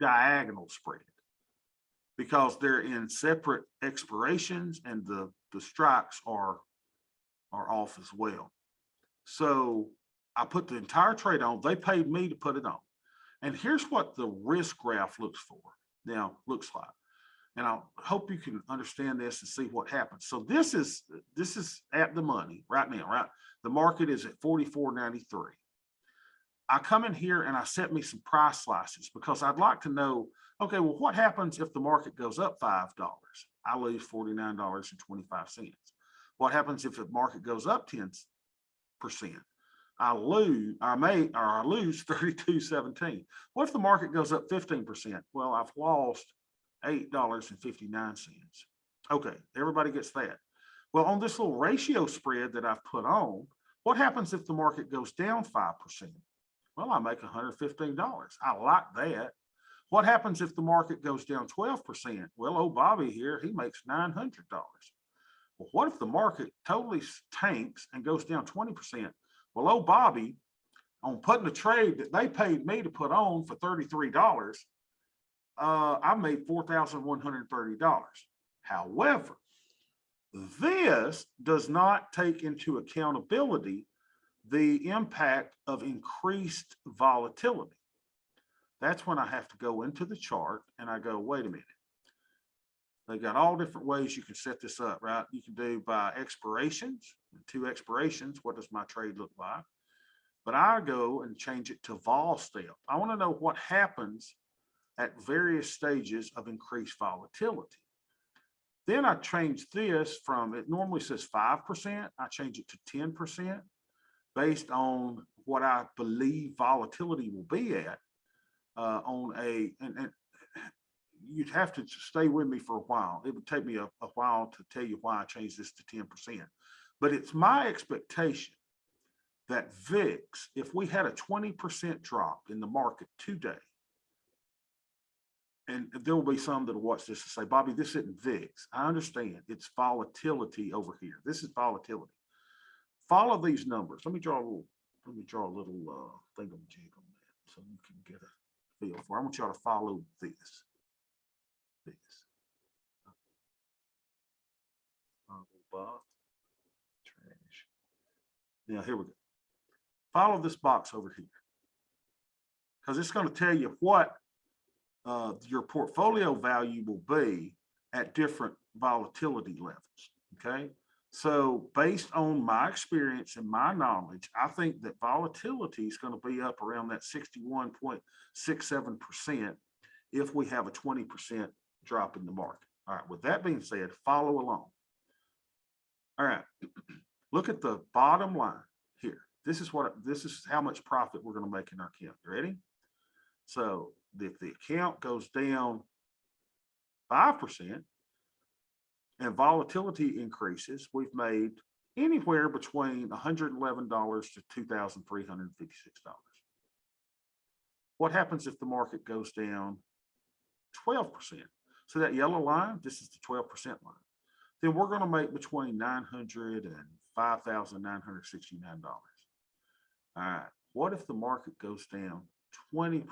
diagonal spread because they're in separate expirations and the strikes are off as well. So I put the entire trade on. They paid me to put it on. And here's what the risk graph looks like. And I hope you can understand this and see what happens. So this is at the money right now, right? The market is at 44.93. I come in here and I set me some price slices because I'd like to know, okay, well, what happens if the market goes up $5? I lose $49.25. What happens if the market goes up 10%? I lose $32.17. What if the market goes up 15%? Well, I've lost $8.59. Okay, everybody gets that. Well, on this little ratio spread that I've put on, what happens if the market goes down 5%? Well, I make $115. I like that. What happens if the market goes down 12%? Well, old Bobby here, he makes $900. Well, what if the market totally tanks and goes down 20%? Well, old Bobby, on putting a trade that they paid me to put on for $33, I made $4,130. However, this does not take into accountability the impact of increased volatility. That's when I have to go into the chart and I go, wait a minute. They got all different ways you can set this up, right? You can do by expirations, 2 expirations. What does my trade look like? But I go and change it to vol step. I want to know what happens at various stages of increased volatility. Then I change this from, it normally says 5%. I change it to 10% based on what I believe volatility will be at and you'd have to stay with me for a while. It would take me a while to tell you why I changed this to 10%. But it's my expectation that VIX, if we had a 20% drop in the market today, and there will be some that will watch this and say, Bobby, this isn't VIX. I understand it's volatility over here. This is volatility. Follow these numbers. Let me draw a little thingamajig on that so you can get a feel for it. I want y'all to follow this. Trash. Now here we go. Follow this box over here because it's going to tell you what your portfolio value will be at different volatility levels. Okay. So based on my experience and my knowledge, I think that volatility is going to be up around that 61.67% if we have a 20% drop in the market. All right. With that being said, follow along. All right. Look at the bottom line here. This is how much profit we're going to make in our account. You ready? So if the account goes down 5% and volatility increases, we've made anywhere between $111 to $2,356. What happens if the market goes down 12%? So that yellow line, this is the 12% line. Then we're going to make between $900 and $5,969. All right. What if the market goes down 20%?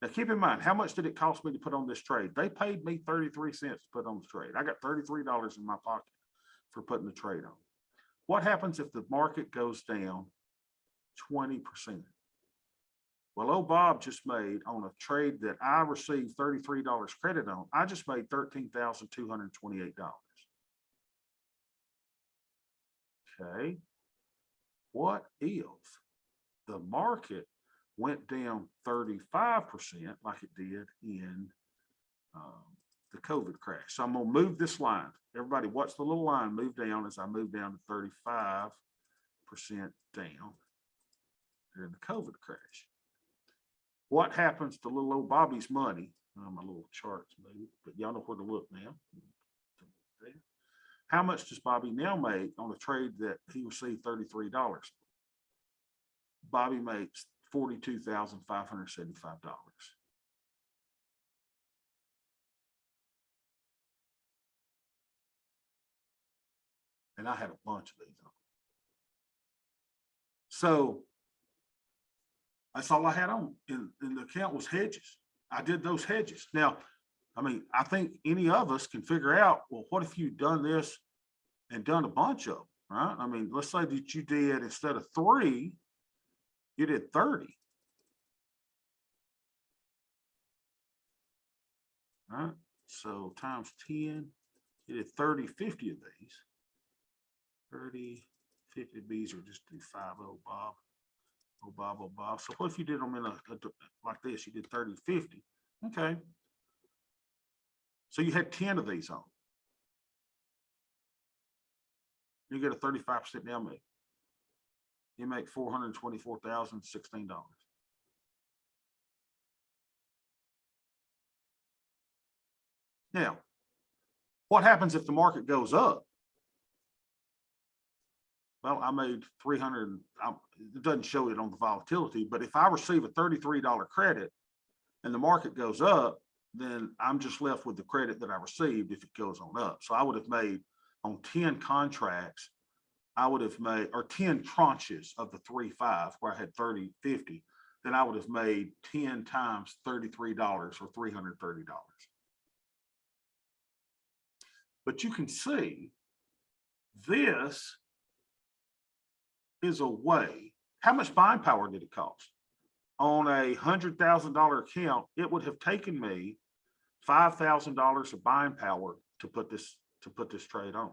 Now, keep in mind, how much did it cost me to put on this trade? They paid me 33 cents to put on the trade. I got $33 in my pocket for putting the trade on. What happens if the market goes down 20%? Well, old Bob just made on a trade that I received $33 credit on. I just made $13,228. Okay. What if the market went down 35% like it did in the COVID crash? So I'm going to move this line. Everybody watch the little line move down as I move down to 35% down during the COVID crash. What happens to little old Bobby's money? My little charts moved, but y'all know where to look now. How much does Bobby now make on a trade that he received $33? Bobby makes $42,575. And I had a bunch of these on. So that's all I had on in the account was hedges. I did those hedges. Now, I mean, I think any of us can figure out, well, what if you've done this and done a bunch of them, right? I mean, let's say that you did, instead of 3, you did 30. All right, so times 10, you did 30, 50 of these. 30, 50 of these, or just do 5, oh Bob. Oh Bob, oh Bob. So what if you did them in a like this? You did 30, 50. Okay. So you had 10 of these on. You get a 35% down move. You make $424,016. Now, what happens if the market goes up? Well, I made 300. It doesn't show it on the volatility, but if I receive a $33 credit and the market goes up, then I'm just left with the credit that I received if it goes on up. So I would have made on 10 contracts, I would have made, or 10 tranches of the 3.5 where I had 30, 50, then I would have made 10 times $33 or $330. But you can see this is a way. How much buying power did it cost? On a $100,000 account, it would have taken me $5,000 of buying power to put this trade on.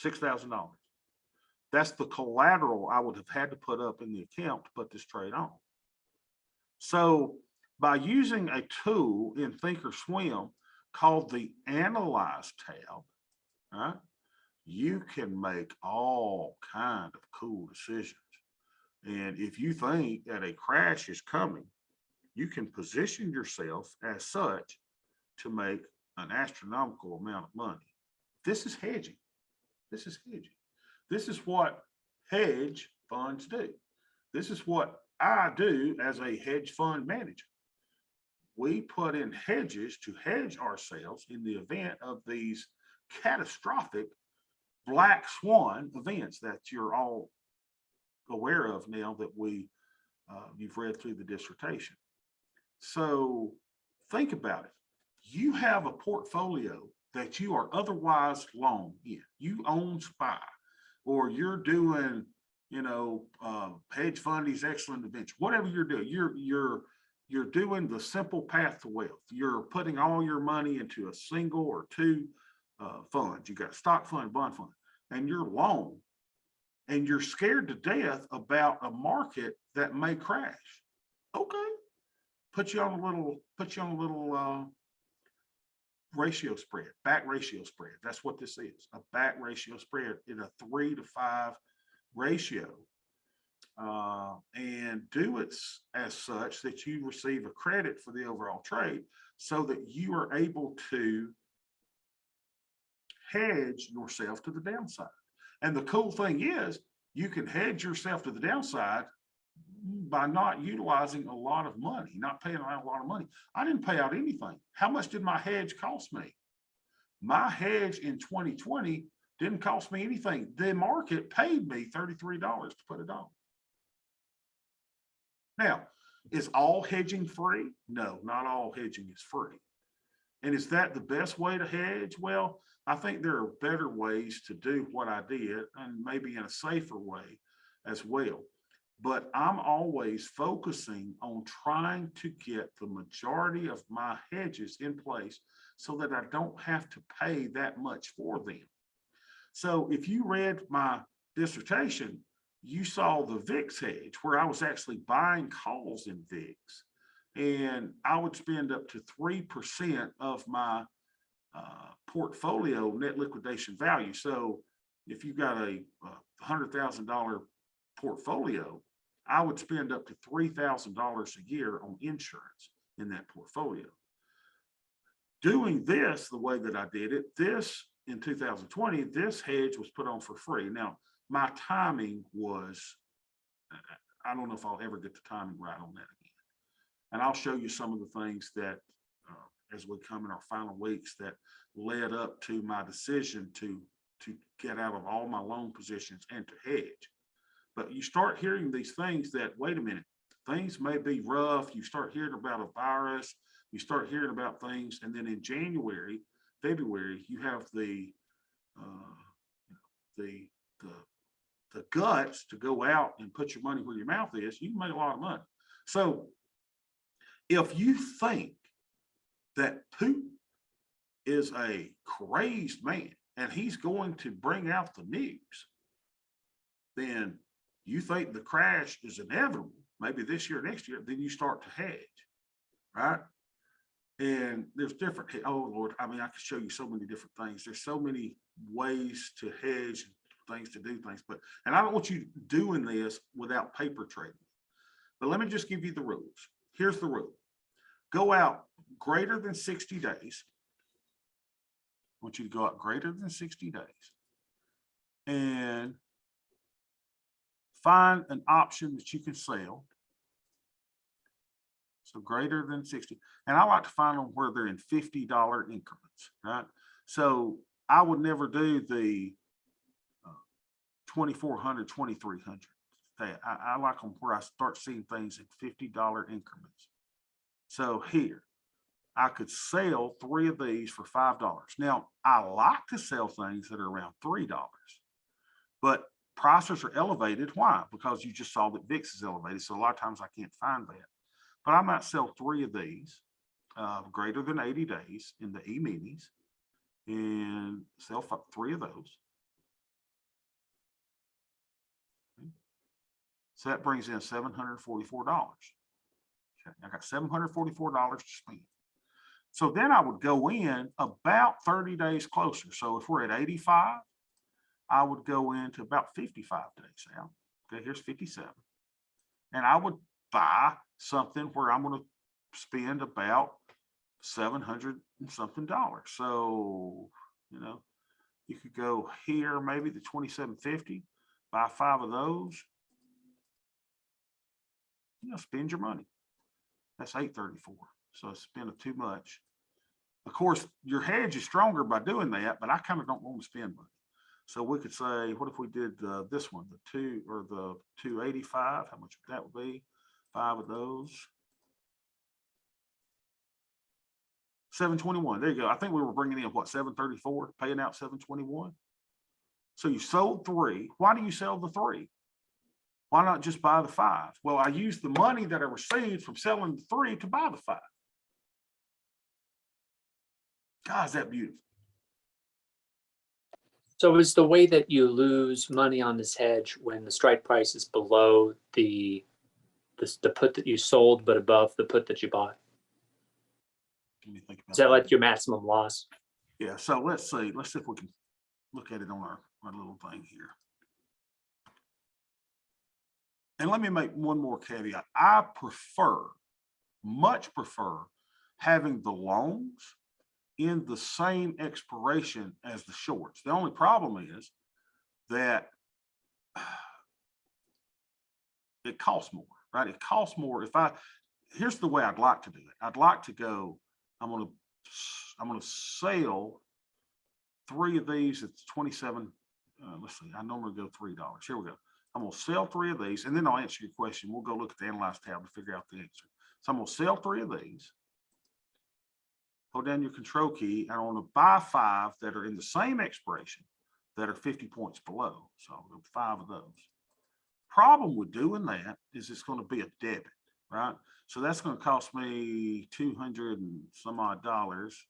$6,000. That's the collateral I would have had to put up in the account to put this trade on. So by using a tool in Thinkorswim called the Analyze tab, right, you can make all kinds of cool decisions. And if you think that a crash is coming, you can position yourself as such to make an astronomical amount of money. This is hedging. This is hedging. This is what hedge funds do. This is what I do as a hedge fund manager. We put in hedges to hedge ourselves in the event of these catastrophic black swan events that you're all aware of now that you've read through the dissertation. So think about it. You have a portfolio that you are otherwise long in. You own SPY, or you're doing, hedge fundies, excellent adventure, whatever you're doing. You're doing the simple path to wealth. You're putting all your money into a single or two funds. You got a stock fund, bond fund, and you're long, and you're scared to death about a market that may crash. Okay, put you on a little ratio spread, back ratio spread. That's what this is, a back ratio spread in a 3 to 5 ratio, and do it as such that you receive a credit for the overall trade so that you are able to hedge yourself to the downside. And the cool thing is you can hedge yourself to the downside by not utilizing a lot of money, not paying out a lot of money. I didn't pay out anything. How much did my hedge cost me? My hedge in 2020 didn't cost me anything. The market paid me $33 to put it on. Now, Is all hedging free? No, not all hedging is free. And is that the best way to hedge? Well, I think there are better ways to do what I did, and maybe in a safer way as well. But I'm always focusing on trying to get the majority of my hedges in place so that I don't have to pay that much for them. So if you read my dissertation, you saw the VIX hedge where I was actually buying calls in VIX, and I would spend up to 3% of my portfolio net liquidation value. So if you've got a $100,000 portfolio, I would spend up to $3,000 a year on insurance in that portfolio. Doing this the way that I did it, this in 2020, this hedge was put on for free. Now, my timing was, I don't know if I'll ever get the timing right on that again. And I'll show you some of the things that, as we come in our final weeks, that led up to my decision to get out of all my loan positions and to hedge. But you start hearing these things that, wait a minute, things may be rough. You start hearing about a virus, you start hearing about things. And then in January, February, you have the guts to go out and put your money where your mouth is. You can make a lot of money. So if you think that Putin is a crazed man and he's going to bring out the news, then you think the crash is inevitable, maybe this year, next year, then you start to hedge, right? And there's different, oh Lord, I mean, I could show you so many different things. There's so many ways to hedge, things to do things, and I don't want you doing this without paper trading. But let me just give you the rules. Here's the rule. Go out greater than 60 days. I want you to go out greater than 60 days and find an option that you can sell. So greater than 60. And I like to find them where they're in $50 increments, right? So I would never do the 2,400, 2,300. I like them where I start seeing things in $50 increments. So here, I could sell 3 of these for $5. Now, I like to sell things that are around $3, but prices are elevated. Why? Because you just saw that VIX is elevated. So a lot of times I can't find that. But I might sell 3 of these greater than 80 days in the E-minis and sell 3 of those. Okay. So that brings in $744. Okay. I got $744 to spend. So then I would go in about 30 days closer. So if we're at 85, I would go into about 55 days out. Okay, here's 57. And I would buy something where I'm going to spend about $700 and something. So, you know, you could go here, maybe the 2750, buy 5 of those. You know, spend your money. That's 834. So spend it too much. Of course, your hedge is stronger by doing that, but I kind of don't want to spend money. So we could say, what if we did this one, the 2 or the 285? How much that would be? 5 of those. 721. There you go. I think we were bringing in what, 734, paying out 721. So you sold 3. Why do you sell the 3? Why not just buy the 5? Well, I used the money that I received from selling the 3 to buy the 5. God, is that beautiful? So is the way that you lose money on this hedge when the strike price is below the put that you sold, but above the put that you bought? Let me think about Is that like your maximum loss? Yeah. So let's see if we can look at it on our little thing here. And let me make one more caveat. I much prefer having the longs in the same expiration as the shorts. The only problem is that it costs more, right? It costs more here's the way I'd like to do it. I'd like to go, I'm going to sell 3 of these at 27. Let's see, I normally go $3. Here we go. I'm gonna sell 3 of these, and then I'll answer your question. We'll go look at the Analyze tab to figure out the answer. So I'm gonna sell 3 of these. Hold down your control key, and I want to buy 5 that are in the same expiration that are 50 points below. So I'll go 5 of those. Problem with doing that is it's going to be a debit, right? So that's going to cost me $200 and some odd dollars,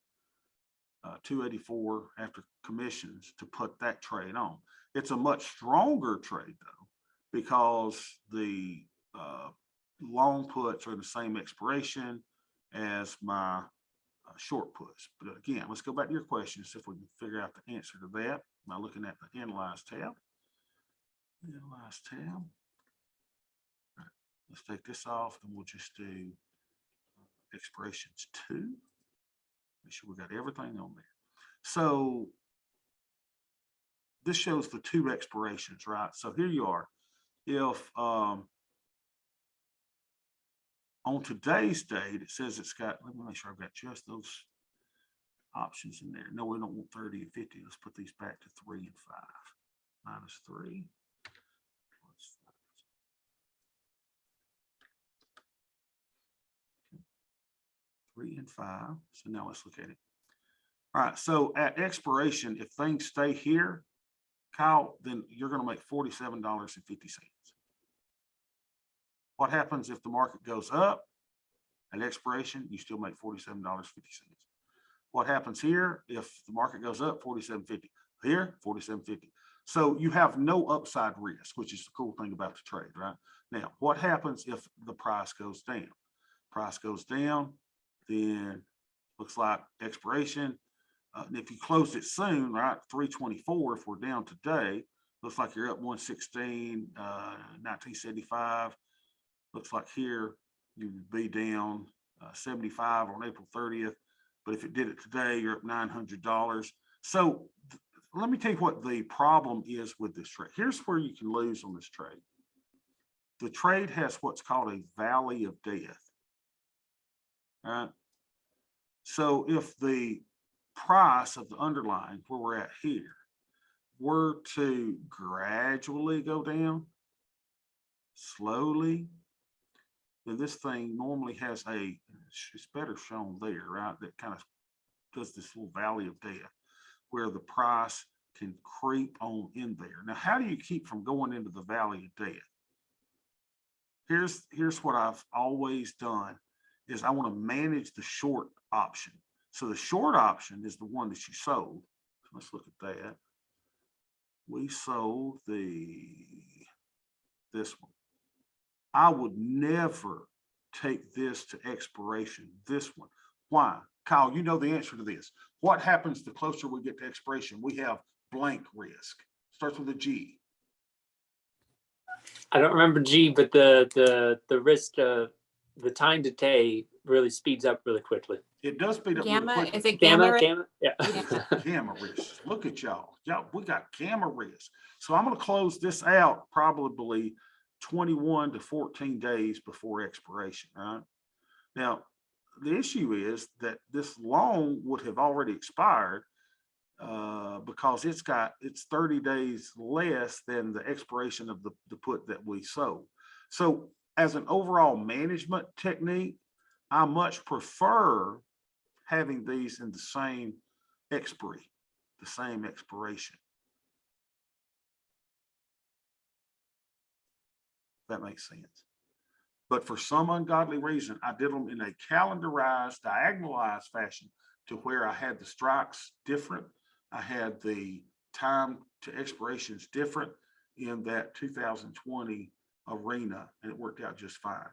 $284 after commissions to put that trade on. It's a much stronger trade though, because the long puts are in the same expiration as my short puts. But again, let's go back to your question, see if we can figure out the answer to that by looking at the Analyze tab. Analyze tab. Right. Let's take this off and we'll just do expirations 2. Make sure we got everything on there. So this shows the 2 expirations, right? So here you are. If on today's date, it says it's got, let me make sure I've got just those options in there. No, we don't want 30 and 50. Let's put these back to 3 and 5. Minus 3. 3 and 5. So now let's look at it. All right. So at expiration, if things stay here, Kyle, then you're going to make $47.50. What happens if the market goes up at expiration? You still make $47.50. What happens here if the market goes up? $47.50. Here, $47.50. So you have no upside risk, which is the cool thing about the trade, right? Now, what happens if the price goes down? Price goes down, then looks like expiration. And if you close it soon, right, 324, if we're down today, looks like you're up 116, 1975. Looks like here you would be down 75 on April 30th. But if it did it today, you're up $900. So let me tell you what the problem is with this trade. Here's where you can lose on this trade. The trade has what's called a valley of death. All right. So if the price of the underlying, where we're at here, were to gradually go down slowly, then this thing normally has it's better shown there, right? That kind of does this little valley of death where the price can creep on in there. Now, how do you keep from going into the valley of death? Here's what I've always done is I want to manage the short option. So the short option is the one that you sold. So let's look at that. We sold this one. I would never take this to expiration, this one. Why? Kyle, you know the answer to this. What happens the closer we get to expiration? We have blank risk. Starts with a G. I don't remember G, but the risk, the time to pay really speeds up really quickly. It does speed up Gamma, really quickly. is it gamma? Yeah. Gamma risk. Look at y'all. We got gamma risk. So I'm going to close this out probably 21 to 14 days before expiration, right? Now, the issue is that this loan would have already expired because it's 30 days less than the expiration of the put that we sold. So as an overall management technique, I much prefer having these in the same expiration. That makes sense. But for some ungodly reason, I did them in a calendarized, diagonalized fashion to where I had the strikes different. I had the time to expirations different in that 2020 arena, and it worked out just fine.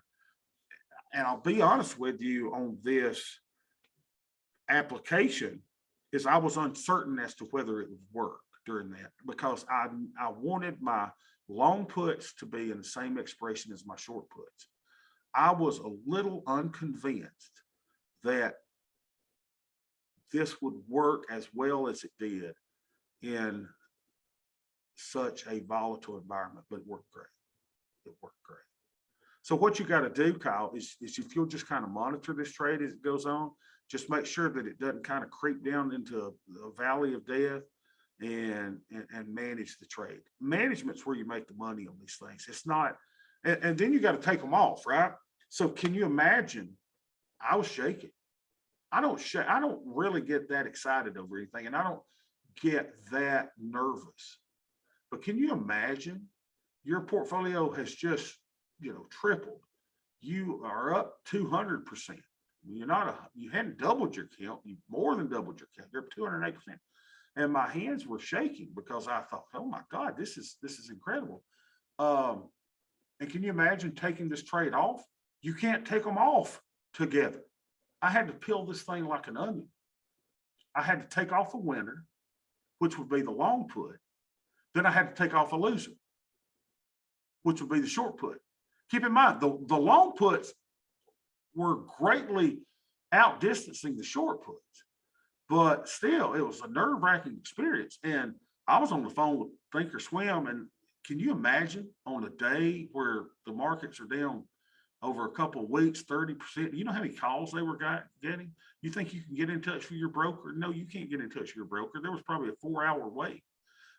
And I'll be honest with you on this application is I was uncertain as to whether it would work during that because I wanted my long puts to be in the same expiration as my short puts. I was a little unconvinced that this would work as well as it did in such a volatile environment, but it worked great. It worked great. So what you got to do, Kyle, is if you'll just kind of monitor this trade as it goes on, just make sure that it doesn't kind of creep down into a valley of death. and manage the trade. Management's where you make the money on these things. It's not, and then you got to take them off, right? So can you imagine? I was shaking. I don't really get that excited over anything, and I don't get that nervous. But can you imagine your portfolio has just, tripled? You are up 200%. You hadn't doubled your count. You more than doubled your count. You're up 208%. And my hands were shaking because I thought, oh my God, this is incredible. And can you imagine taking this trade off? You can't take them off together. I had to peel this thing like an onion. I had to take off a winner, which would be the long put. Then I had to take off a loser, which would be the short put. Keep in mind, the long puts were greatly outdistancing the short puts, but still, it was a nerve-wracking experience. And I was on the phone with Thinkorswim, and can you imagine on a day where the markets are down over a couple of weeks, 30%? You know how many calls they were getting? You think you can get in touch with your broker? No, you can't get in touch with your broker. There was probably a 4-hour wait.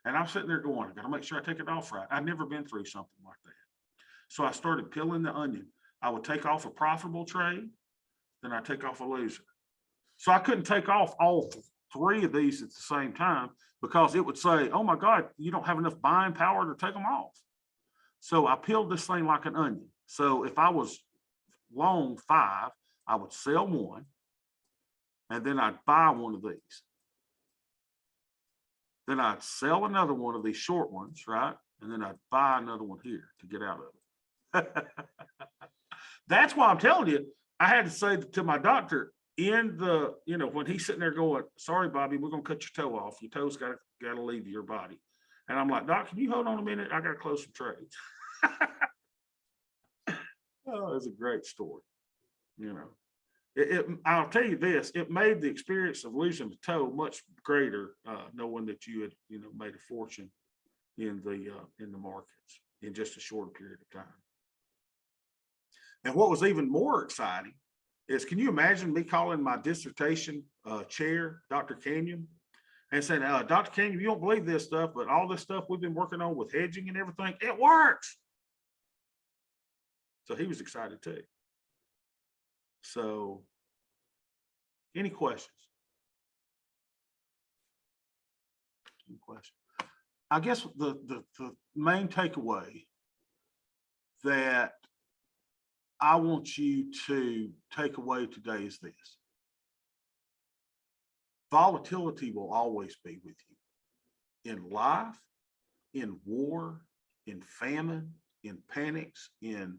And I'm sitting there going, I got to make sure I take it off right. I've never been through something like that. So I started peeling the onion. I would take off a profitable trade, then I take off a loser. So I couldn't take off all 3 of these at the same time because it would say, oh my God, you don't have enough buying power to take them off. So I peeled this thing like an onion. So if I was long 5, I would sell 1, and then I'd buy one of these. Then I'd sell another one of these short ones, right? And then I'd buy another one here to get out of it. That's why I'm telling you, I had to say to my doctor in the, when he's sitting there going, sorry, Bobby, we're going to cut your toe off. Your toe's got to leave your body. And I'm like, Doc, can you hold on a minute? I got to close some trades. Oh, it's a great story. I'll tell you this, it made the experience of losing the toe much greater, knowing that you had, made a fortune in the markets in just a short period of time. And what was even more exciting is, can you imagine me calling my dissertation chair, Dr. Canyon, and saying, Dr. Canyon, you don't believe this stuff, but all this stuff we've been working on with hedging and everything, it works. So he was excited too. So any questions? Any questions? I guess the main takeaway that I want you to take away today is this. Volatility will always be with you in life, in war, in famine, in panics, in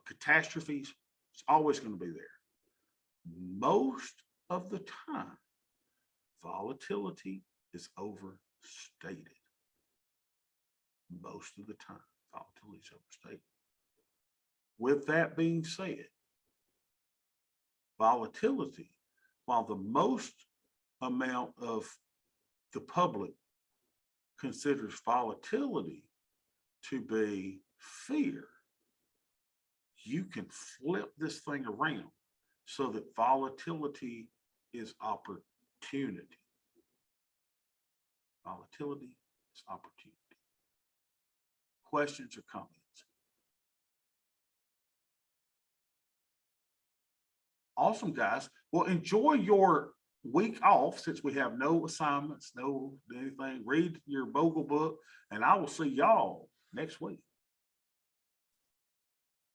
catastrophes. It's always going to be there. Most of the time, volatility is overstated. Most of the time, volatility is overstated. With that being said, volatility, while the most amount of the public considers volatility to be fear, you can flip this thing around so that volatility is opportunity. Volatility is opportunity. Questions or comments? Awesome, guys. Well, enjoy your week off since we have no assignments, no anything. Read your Bogle book, and I will see y'all next week.